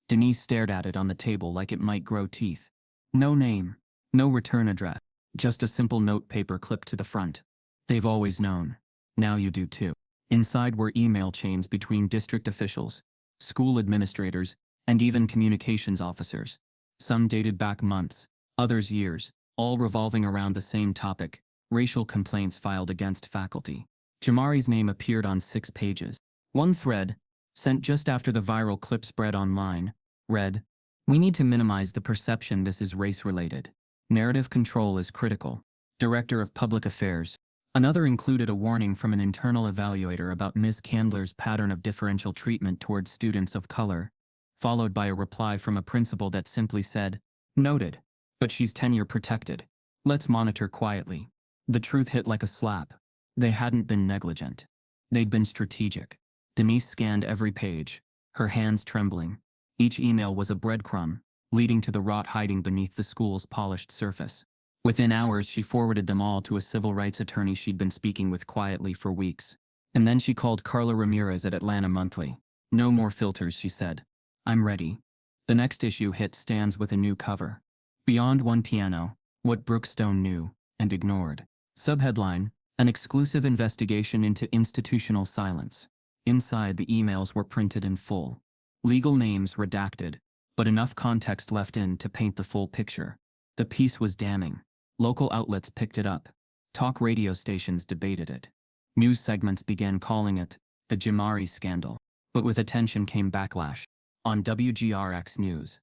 Denise stared at it on the table like it might grow teeth. No name, no return address, just a simple note paper clipped to the front. They've always known. Now you do too. Inside were email chains between district officials, school administrators, and even communications officers. Some dated back months, others years, all revolving around the same topic: racial complaints filed against faculty. Jamari's name appeared on 6 pages. One thread, sent just after the viral clip spread online, read, "We need to minimize the perception this is race-related. Narrative control is critical. Director of Public Affairs." Another included a warning from an internal evaluator about Ms. Candler's pattern of differential treatment towards students of color, followed by a reply from a principal that simply said, "Noted, but she's tenure protected. Let's monitor quietly." The truth hit like a slap. They hadn't been negligent. They'd been strategic. Denise scanned every page, her hands trembling. Each email was a breadcrumb, leading to the rot hiding beneath the school's polished surface. Within hours, she forwarded them all to a civil rights attorney she'd been speaking with quietly for weeks. And then she called Carla Ramirez at Atlanta Monthly. "No more filters," she said. "I'm ready." The next issue hit stands with a new cover. "Beyond One Piano, What Brookstone Knew and Ignored." Subheadline: An exclusive investigation into institutional silence. Inside, the emails were printed in full. Legal names redacted, but enough context left in to paint the full picture. The piece was damning. Local outlets picked it up. Talk radio stations debated it. News segments began calling it the Jamari scandal. But with attention came backlash. On WGRX News,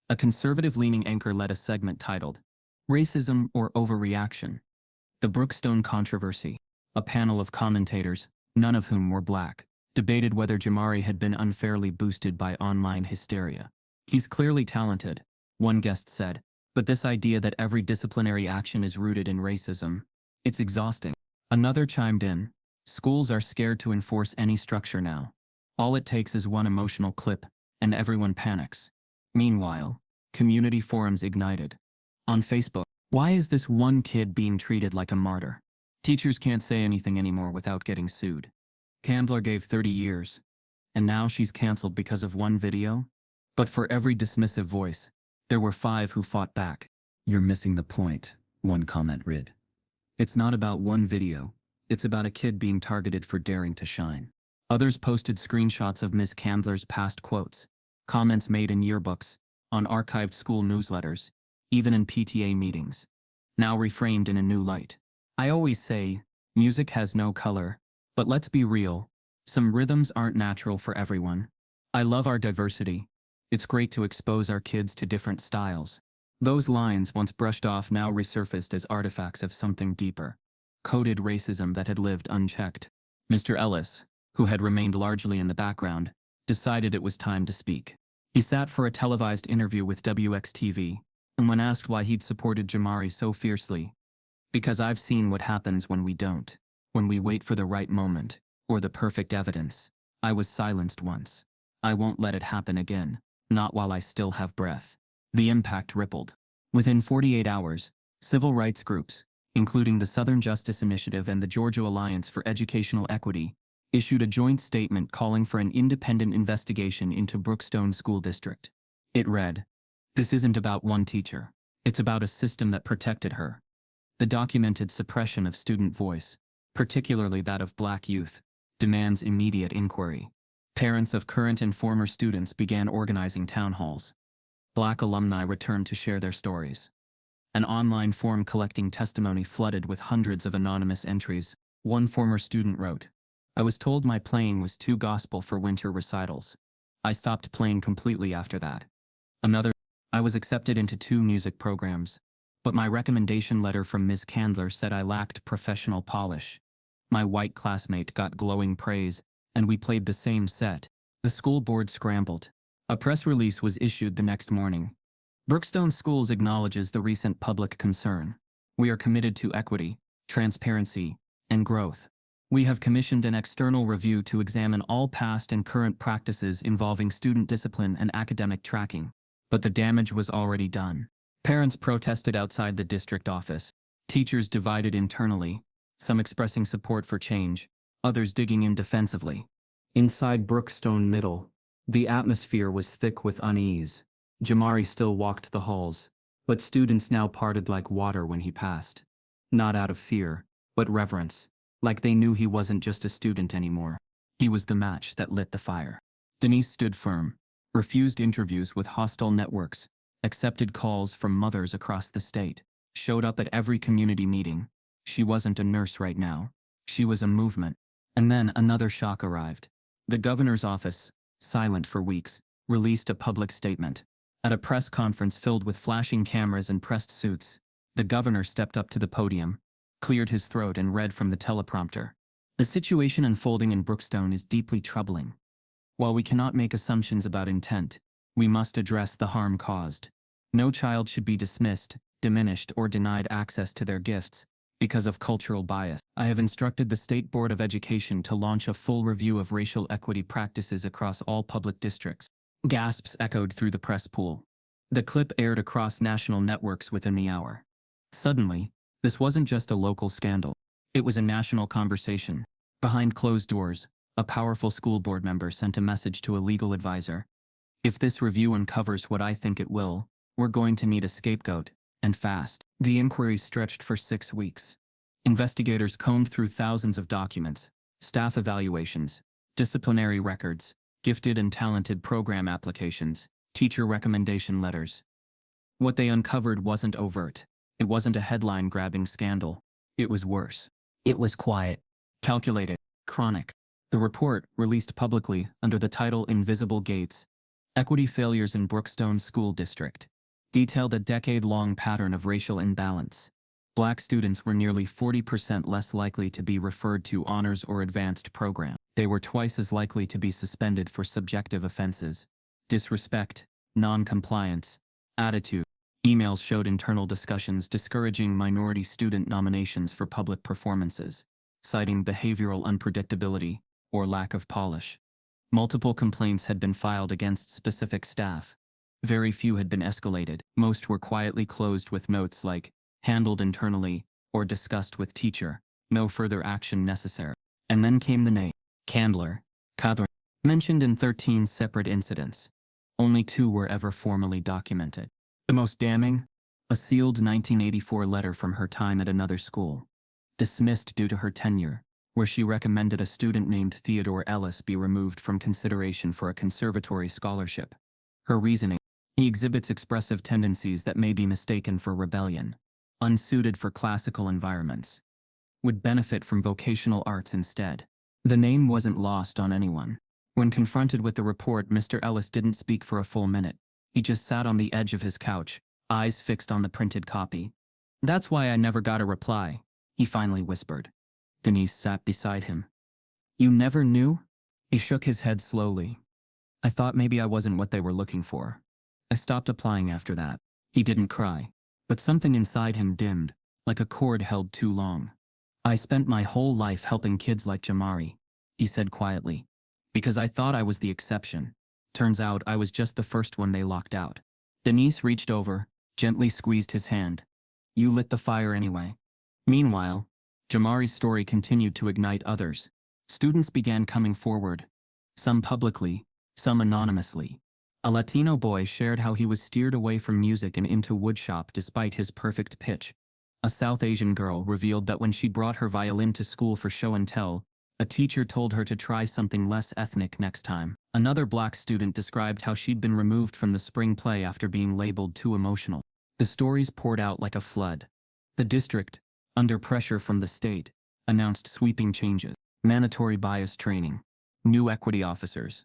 a conservative-leaning anchor led a segment titled, "Racism or Overreaction? The Brookstone Controversy." A panel of commentators, none of whom were black, debated whether Jamari had been unfairly boosted by online hysteria. "He's clearly talented," one guest said, "but this idea that every disciplinary action is rooted in racism, it's exhausting." Another chimed in, "Schools are scared to enforce any structure now. All it takes is one emotional clip, and everyone panics." Meanwhile, community forums ignited. On Facebook, "Why is this one kid being treated like a martyr? Teachers can't say anything anymore without getting sued. Candler gave 30 years, and now she's canceled because of one video?" But for every dismissive voice, there were 5 who fought back. "You're missing the point," one comment read. "It's not about one video, it's about a kid being targeted for daring to shine." Others posted screenshots of Ms. Candler's past quotes, comments made in yearbooks, on archived school newsletters, even in PTA meetings, now reframed in a new light. "I always say, music has no color, but let's be real, some rhythms aren't natural for everyone. I love our diversity. It's great to expose our kids to different styles." Those lines, once brushed off, now resurfaced as artifacts of something deeper. Coded racism that had lived unchecked. Mr. Ellis, who had remained largely in the background, decided it was time to speak. He sat for a televised interview with WXTV, and when asked why he'd supported Jamari so fiercely, "Because I've seen what happens when we don't, when we wait for the right moment, or the perfect evidence. I was silenced once. I won't let it happen again, not while I still have breath." The impact rippled. Within 48 hours, civil rights groups, including the Southern Justice Initiative and the Georgia Alliance for Educational Equity, issued a joint statement calling for an independent investigation into Brookstone School District. It read, "This isn't about one teacher. It's about a system that protected her. The documented suppression of student voice, particularly that of black youth, demands immediate inquiry." Parents of current and former students began organizing town halls. Black alumni returned to share their stories. An online form collecting testimony flooded with hundreds of anonymous entries. One former student wrote, "I was told my playing was too gospel for winter recitals. I stopped playing completely after that." Another, "I was accepted into 2 music programs, but my recommendation letter from Ms. Candler said I lacked professional polish. My white classmate got glowing praise, and we played the same set." The school board scrambled. A press release was issued the next morning. "Brookstone Schools acknowledges the recent public concern. We are committed to equity, transparency, and growth. We have commissioned an external review to examine all past and current practices involving student discipline and academic tracking. But the damage was already done. Parents protested outside the district office. Teachers divided internally, some expressing support for change, others digging in defensively. Inside Brookstone Middle, the atmosphere was thick with unease. Jamari still walked the halls, but students now parted like water when he passed. Not out of fear, but reverence, like they knew he wasn't just a student anymore. He was the match that lit the fire. Denise stood firm, refused interviews with hostile networks, accepted calls from mothers across the state, showed up at every community meeting. She wasn't a nurse right now. She was a movement. And then another shock arrived. The governor's office, silent for weeks, released a public statement. At a press conference filled with flashing cameras and pressed suits, the governor stepped up to the podium, cleared his throat and read from the teleprompter. The situation unfolding in Brookstone is deeply troubling. While we cannot make assumptions about intent, we must address the harm caused. No child should be dismissed, diminished, or denied access to their gifts because of cultural bias. I have instructed the State Board of Education to launch a full review of racial equity practices across all public districts. Gasps echoed through the press pool. The clip aired across national networks within the hour. Suddenly, this wasn't just a local scandal. It was a national conversation. Behind closed doors, a powerful school board member sent a message to a legal advisor. If this review uncovers what I think it will, we're going to need a scapegoat, and fast. The inquiry stretched for 6 weeks. Investigators combed through thousands of documents, staff evaluations, disciplinary records, gifted and talented program applications, teacher recommendation letters. What they uncovered wasn't overt. It wasn't a headline-grabbing scandal. It was worse. It was quiet. Calculated. Chronic. The report, released publicly under the title Invisible Gates, Equity Failures in Brookstone School District, detailed a decade-long pattern of racial imbalance. Black students were nearly 40% less likely to be referred to honors or advanced programs. They were twice as likely to be suspended for subjective offenses. Disrespect, non-compliance, attitude. Emails showed internal discussions discouraging minority student nominations for public performances, citing behavioral unpredictability or lack of polish. Multiple complaints had been filed against specific staff. Very few had been escalated. Most were quietly closed with notes like, handled internally, or discussed with teacher, no further action necessary. And then came the name, Candler, Catherine, mentioned in 13 separate incidents. Only 2 were ever formally documented. The most damning? A sealed 1984 letter from her time at another school, dismissed due to her tenure, where she recommended a student named Theodore Ellis be removed from consideration for a conservatory scholarship. Her reasoning: he exhibits expressive tendencies that may be mistaken for rebellion, unsuited for classical environments, would benefit from vocational arts instead. The name wasn't lost on anyone. When confronted with the report, Mr. Ellis didn't speak for a full minute. He just sat on the edge of his couch, eyes fixed on the printed copy. "That's why I never got a reply," he finally whispered. Denise sat beside him. "You never knew?" He shook his head slowly. "I thought maybe I wasn't what they were looking for. I stopped applying after that." He didn't cry, but something inside him dimmed, like a cord held too long. "I spent my whole life helping kids like Jamari," he said quietly, "because I thought I was the exception. Turns out I was just the first one they locked out." Denise reached over, gently squeezed his hand. "You lit the fire anyway." Meanwhile, Jamari's story continued to ignite others. Students began coming forward, some publicly, some anonymously. A Latino boy shared how he was steered away from music and into woodshop despite his perfect pitch. A South Asian girl revealed that when she brought her violin to school for show and tell, a teacher told her to try something less ethnic next time. Another Black student described how she'd been removed from the spring play after being labeled too emotional. The stories poured out like a flood. The district, under pressure from the state, announced sweeping changes: mandatory bias training, new equity officers,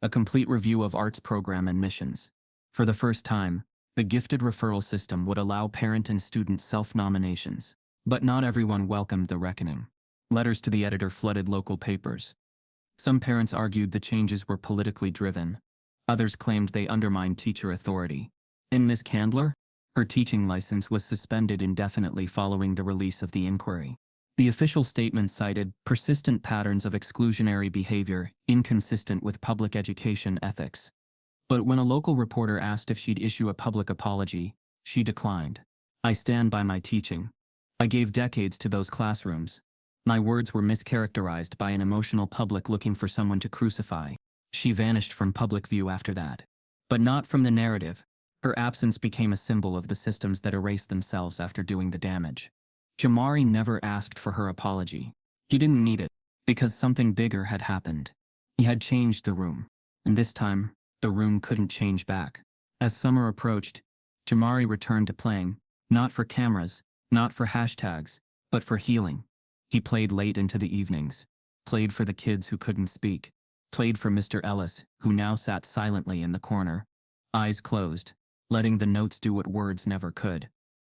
a complete review of arts program and missions. For the first time, the gifted referral system would allow parent and student self-nominations. But not everyone welcomed the reckoning. Letters to the editor flooded local papers. Some parents argued the changes were politically driven. Others claimed they undermined teacher authority. And Ms. Candler? Her teaching license was suspended indefinitely following the release of the inquiry. The official statement cited persistent patterns of exclusionary behavior inconsistent with public education ethics. But when a local reporter asked if she'd issue a public apology, she declined. I stand by my teaching. I gave decades to those classrooms. My words were mischaracterized by an emotional public looking for someone to crucify. She vanished from public view after that. But not from the narrative. Her absence became a symbol of the systems that erased themselves after doing the damage. Jamari never asked for her apology. He didn't need it, because something bigger had happened. He had changed the room, and this time, the room couldn't change back. As summer approached, Jamari returned to playing, not for cameras, not for hashtags, but for healing. He played late into the evenings, played for the kids who couldn't speak, played for Mr. Ellis, who now sat silently in the corner, eyes closed, letting the notes do what words never could.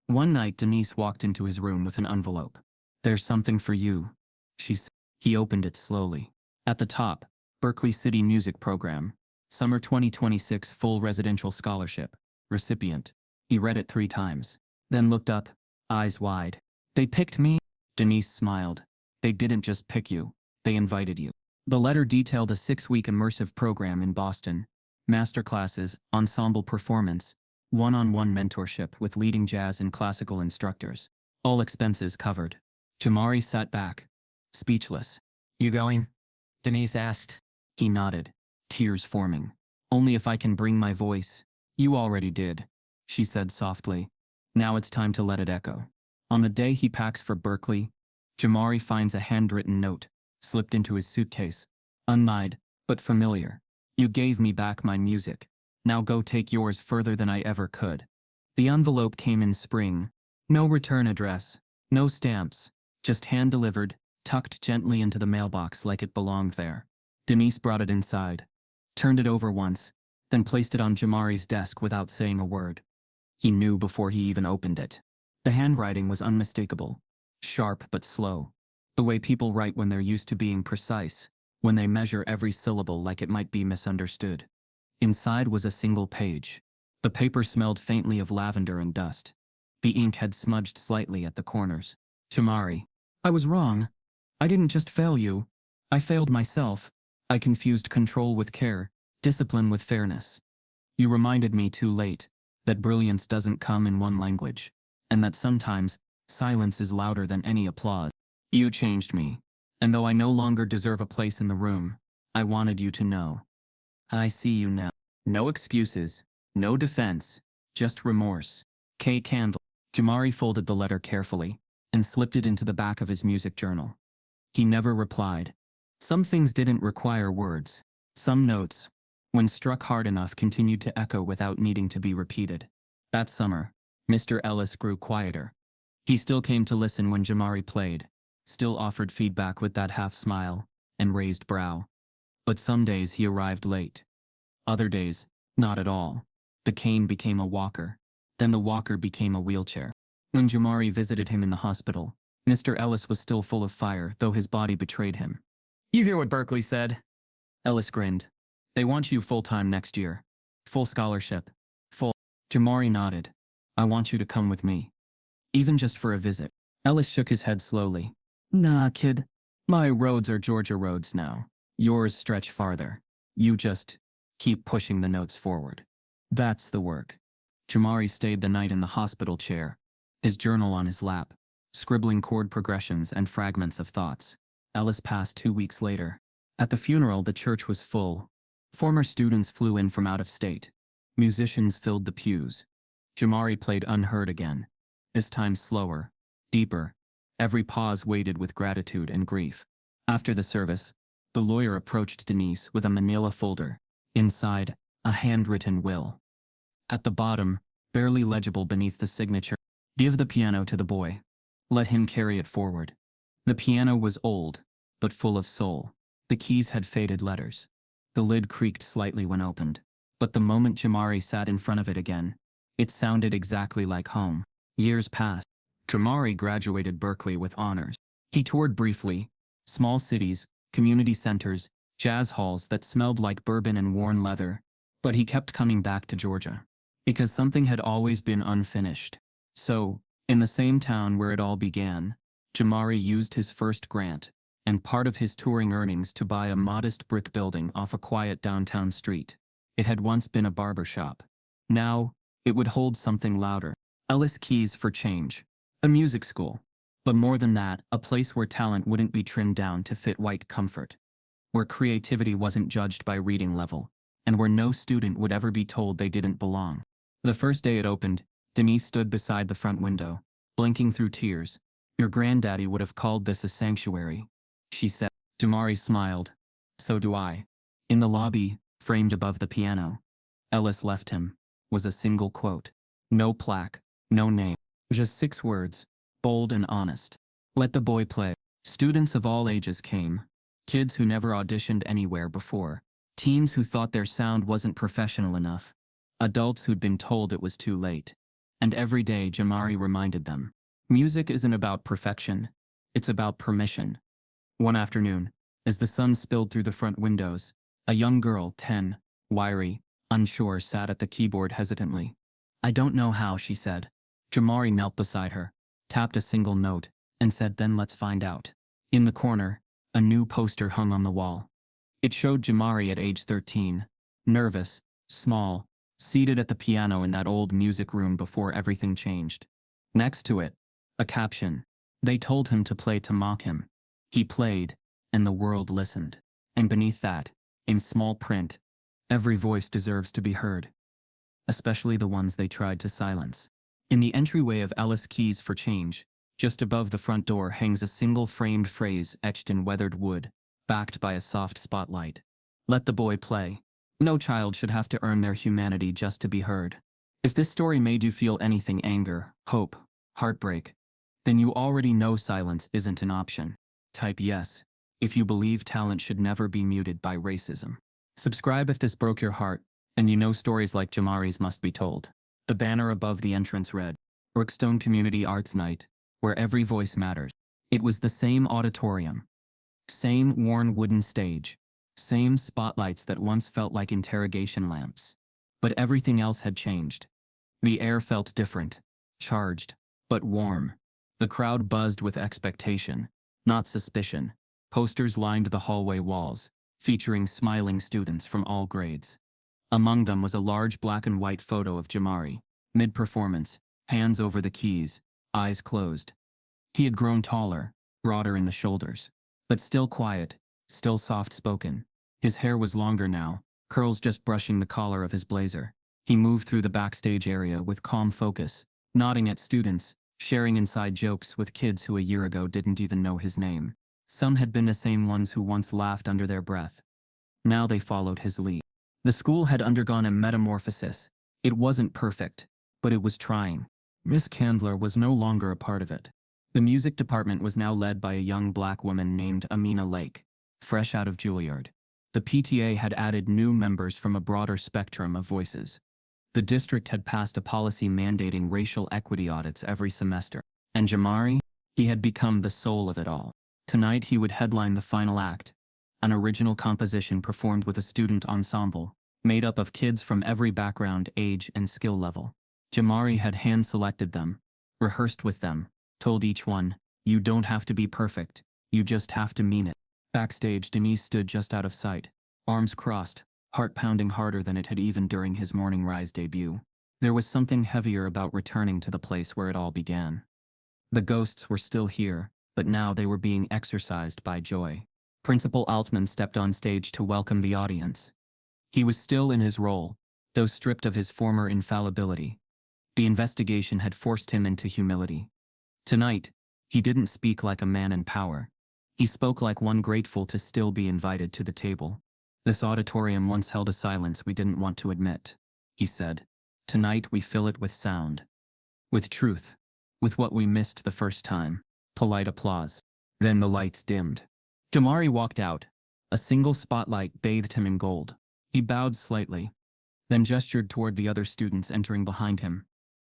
One night, Denise walked into his room with an envelope. "There's something for you," she said. He opened it slowly. At the top, Berkeley City Music Program, Summer 2026 Full Residential Scholarship, recipient. He read it 3 times, then looked up, eyes wide. "They picked me?" Denise smiled. "They didn't just pick you, they invited you." The letter detailed a 6-week immersive program in Boston, masterclasses, ensemble performance, one-on-one mentorship with leading jazz and classical instructors. All expenses covered. Jamari sat back, speechless. "You going?" Denise asked. He nodded, tears forming. "Only if I can bring my voice." "You already did," she said softly. "Now it's time to let it echo." On the day he packs for Berkeley, Jamari finds a handwritten note, slipped into his suitcase, unsigned, but familiar. "You gave me back my music. Now go take yours further than I ever could." The envelope came in spring. No return address, no stamps, just hand-delivered, tucked gently into the mailbox like it belonged there. Denise brought it inside, turned it over once, then placed it on Jamari's desk without saying a word. He knew before he even opened it. The handwriting was unmistakable, sharp but slow, the way people write when they're used to being precise, when they measure every syllable like it might be misunderstood. Inside was a single page. The paper smelled faintly of lavender and dust. The ink had smudged slightly at the corners. "Jamari, I was wrong. I didn't just fail you. I failed myself. I confused control with care, discipline with fairness. You reminded me too late that brilliance doesn't come in one language, and that sometimes silence is louder than any applause. You changed me, and though I no longer deserve a place in the room, I wanted you to know. I see you now. No excuses, no defense, just remorse." K. Candle. Jamari folded the letter carefully and slipped it into the back of his music journal. He never replied. Some things didn't require words. Some notes, when struck hard enough, continued to echo without needing to be repeated. That summer, Mr. Ellis grew quieter. He still came to listen when Jamari played, still offered feedback with that half smile and raised brow. But some days he arrived late. Other days, not at all. The cane became a walker. Then the walker became a wheelchair. When Jamari visited him in the hospital, Mr. Ellis was still full of fire, though his body betrayed him. "You hear what Berkeley said?" Ellis grinned. "They want you full-time next year. Full scholarship. Full." Jamari nodded. "I want you to come with me. Even just for a visit." Ellis shook his head slowly. "Nah, kid. My roads are Georgia roads now. Yours stretch farther. You just keep pushing the notes forward. That's the work." Jamari stayed the night in the hospital chair, his journal on his lap, scribbling chord progressions and fragments of thoughts. Ellis passed 2 weeks later. At the funeral, the church was full. Former students flew in from out of state. Musicians filled the pews. Jamari played unheard again, this time slower, deeper. Every pause weighted with gratitude and grief. After the service, the lawyer approached Denise with a manila folder. Inside, a handwritten will. At the bottom, barely legible beneath the signature, "Give the piano to the boy. Let him carry it forward." The piano was old, but full of soul. The keys had faded letters. The lid creaked slightly when opened. But the moment Jamari sat in front of it again, it sounded exactly like home. Years passed. Jamari graduated Berkeley with honors. He toured briefly, small cities, community centers, jazz halls that smelled like bourbon and worn leather. But he kept coming back to Georgia, because something had always been unfinished. So, in the same town where it all began, Jamari used his first grant and part of his touring earnings to buy a modest brick building off a quiet downtown street. It had once been a barber shop. Now, it would hold something louder. Ellis Keys for change. A music school. But more than that, a place where talent wouldn't be trimmed down to fit white comfort. Where creativity wasn't judged by reading level, and where no student would ever be told they didn't belong. The first day it opened, Denise stood beside the front window, blinking through tears. Your granddaddy would have called this a sanctuary, she said. Jamari smiled. So do I. In the lobby, framed above the piano, Ellis left him, was a single quote. No plaque, no name. Just 6 words, bold and honest. Let the boy play. Students of all ages came. Kids who never auditioned anywhere before. Teens who thought their sound wasn't professional enough. Adults who'd been told it was too late. And every day Jamari reminded them, music isn't about perfection. It's about permission. One afternoon, as the sun spilled through the front windows, a young girl, 10, wiry, unsure, sat at the keyboard hesitantly. I don't know how, she said. Jamari knelt beside her, tapped a single note, and said, then let's find out. In the corner, a new poster hung on the wall. It showed Jamari at age 13, nervous, small, seated at the piano in that old music room before everything changed. Next to it, a caption. They told him to play to mock him. He played, and the world listened. And beneath that, in small print, every voice deserves to be heard. Especially the ones they tried to silence. In the entryway of Ellis Keys for Change, just above the front door hangs a single framed phrase etched in weathered wood, backed by a soft spotlight. Let the boy play. No child should have to earn their humanity just to be heard. If this story made you feel anything, anger, hope, heartbreak, then you already know silence isn't an option. Type yes if you believe talent should never be muted by racism. Subscribe if this broke your heart, and you know stories like Jamari's must be told. The banner above the entrance read, Brookstone Community Arts Night, where every voice matters. It was the same auditorium. Same worn wooden stage. Same spotlights that once felt like interrogation lamps. But everything else had changed. The air felt different, charged, but warm. The crowd buzzed with expectation, not suspicion. Posters lined the hallway walls, featuring smiling students from all grades. Among them was a large black and white photo of Jamari, mid-performance, hands over the keys, eyes closed. He had grown taller, broader in the shoulders, but still quiet, still soft-spoken. His hair was longer now, curls just brushing the collar of his blazer. He moved through the backstage area with calm focus, nodding at students, sharing inside jokes with kids who a year ago didn't even know his name. Some had been the same ones who once laughed under their breath. Now they followed his lead. The school had undergone a metamorphosis. It wasn't perfect, but it was trying. Miss Candler was no longer a part of it. The music department was now led by a young black woman named Amina Lake, fresh out of Juilliard. The PTA had added new members from a broader spectrum of voices. The district had passed a policy mandating racial equity audits every semester. And Jamari? He had become the soul of it all. Tonight he would headline the final act, an original composition performed with a student ensemble, made up of kids from every background, age, and skill level. Jamari had hand-selected them, rehearsed with them, told each one, you don't have to be perfect, you just have to mean it. Backstage, Denise stood just out of sight, arms crossed, heart pounding harder than it had even during his Morning Rise debut. There was something heavier about returning to the place where it all began. The ghosts were still here, but now they were being exorcised by joy. Principal Altman stepped on stage to welcome the audience. He was still in his role, though stripped of his former infallibility. The investigation had forced him into humility. Tonight, he didn't speak like a man in power. He spoke like one grateful to still be invited to the table. This auditorium once held a silence we didn't want to admit, he said. Tonight we fill it with sound. With truth. With what we missed the first time. Polite applause. Then the lights dimmed. Jamari walked out. A single spotlight bathed him in gold. He bowed slightly, then gestured toward the other students entering behind him.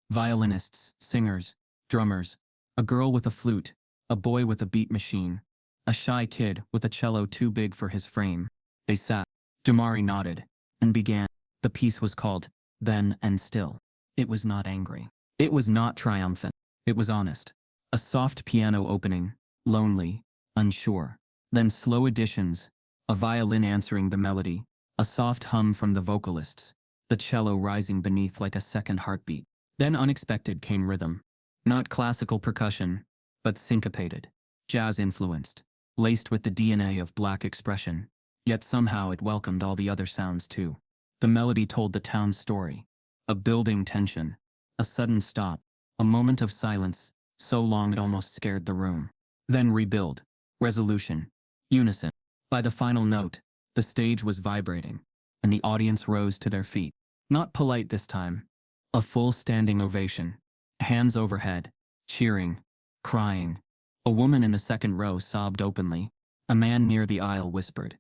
Violinists, singers, drummers, a girl with a flute, a boy with a beat machine, a shy kid with a cello too big for his frame. They sat. Jamari nodded and began. The piece was called Then and Still. It was not angry. It was not triumphant. It was honest. A soft piano opening, lonely, unsure. Then slow additions, a violin answering the melody, a soft hum from the vocalists, the cello rising beneath like a second heartbeat. Then unexpected came rhythm. Not classical percussion, but syncopated, jazz-influenced, laced with the DNA of black expression. Yet somehow it welcomed all the other sounds too. The melody told the town's story. A building tension, a sudden stop, a moment of silence, so long it almost scared the room. Then rebuild, resolution, unison. By the final note, the stage was vibrating, and the audience rose to their feet. Not polite this time. A full standing ovation. Hands overhead, cheering, crying. A woman in the second row sobbed openly. A man near the aisle whispered,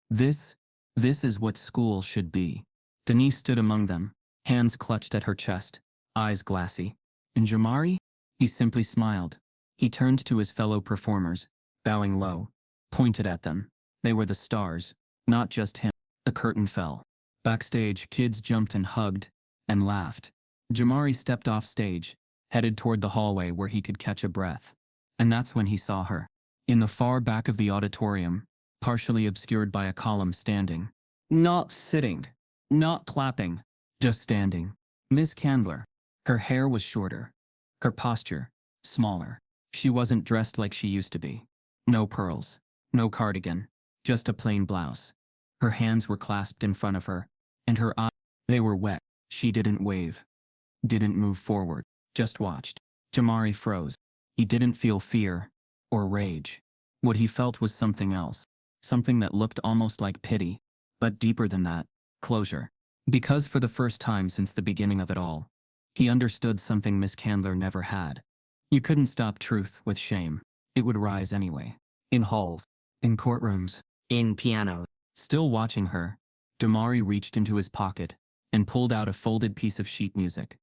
This is what school should be." Denise stood among them, hands clutched at her chest, eyes glassy. And Jamari? He simply smiled. He turned to his fellow performers, bowing low, pointed at them. They were the stars, not just him. The curtain fell. Backstage, kids jumped and hugged, and laughed. Jamari stepped off stage, headed toward the hallway where he could catch a breath. And that's when he saw her. In the far back of the auditorium, partially obscured by a column standing. Not sitting, not clapping, just standing. Miss Candler. Her hair was shorter. Her posture, smaller. She wasn't dressed like she used to be. No pearls, no cardigan, just a plain blouse. Her hands were clasped in front of her, and her eyes, they were wet. She didn't wave, didn't move forward, just watched. Jamari froze. He didn't feel fear or rage. What he felt was something else, something that looked almost like pity, but deeper than that, closure. Because for the first time since the beginning of it all, he understood something Miss Candler never had. You couldn't stop truth with shame. It would rise anyway. In halls. In courtrooms. In piano. Still watching her, Damari reached into his pocket and pulled out a folded piece of sheet music.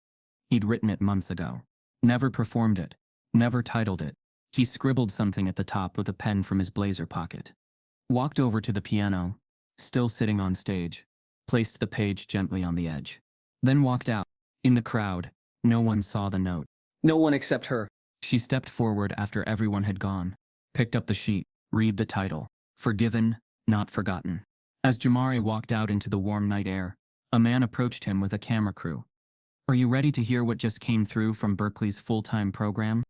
He'd written it months ago. Never performed it. Never titled it. He scribbled something at the top with a pen from his blazer pocket. Walked over to the piano, still sitting on stage, placed the page gently on the edge. Then walked out. In the crowd, no one saw the note. No one except her. She stepped forward after everyone had gone, picked up the sheet, read the title, Forgiven, Not Forgotten. As Jamari walked out into the warm night air, a man approached him with a camera crew. Are you ready to hear what just came through from Berkeley's full-time program?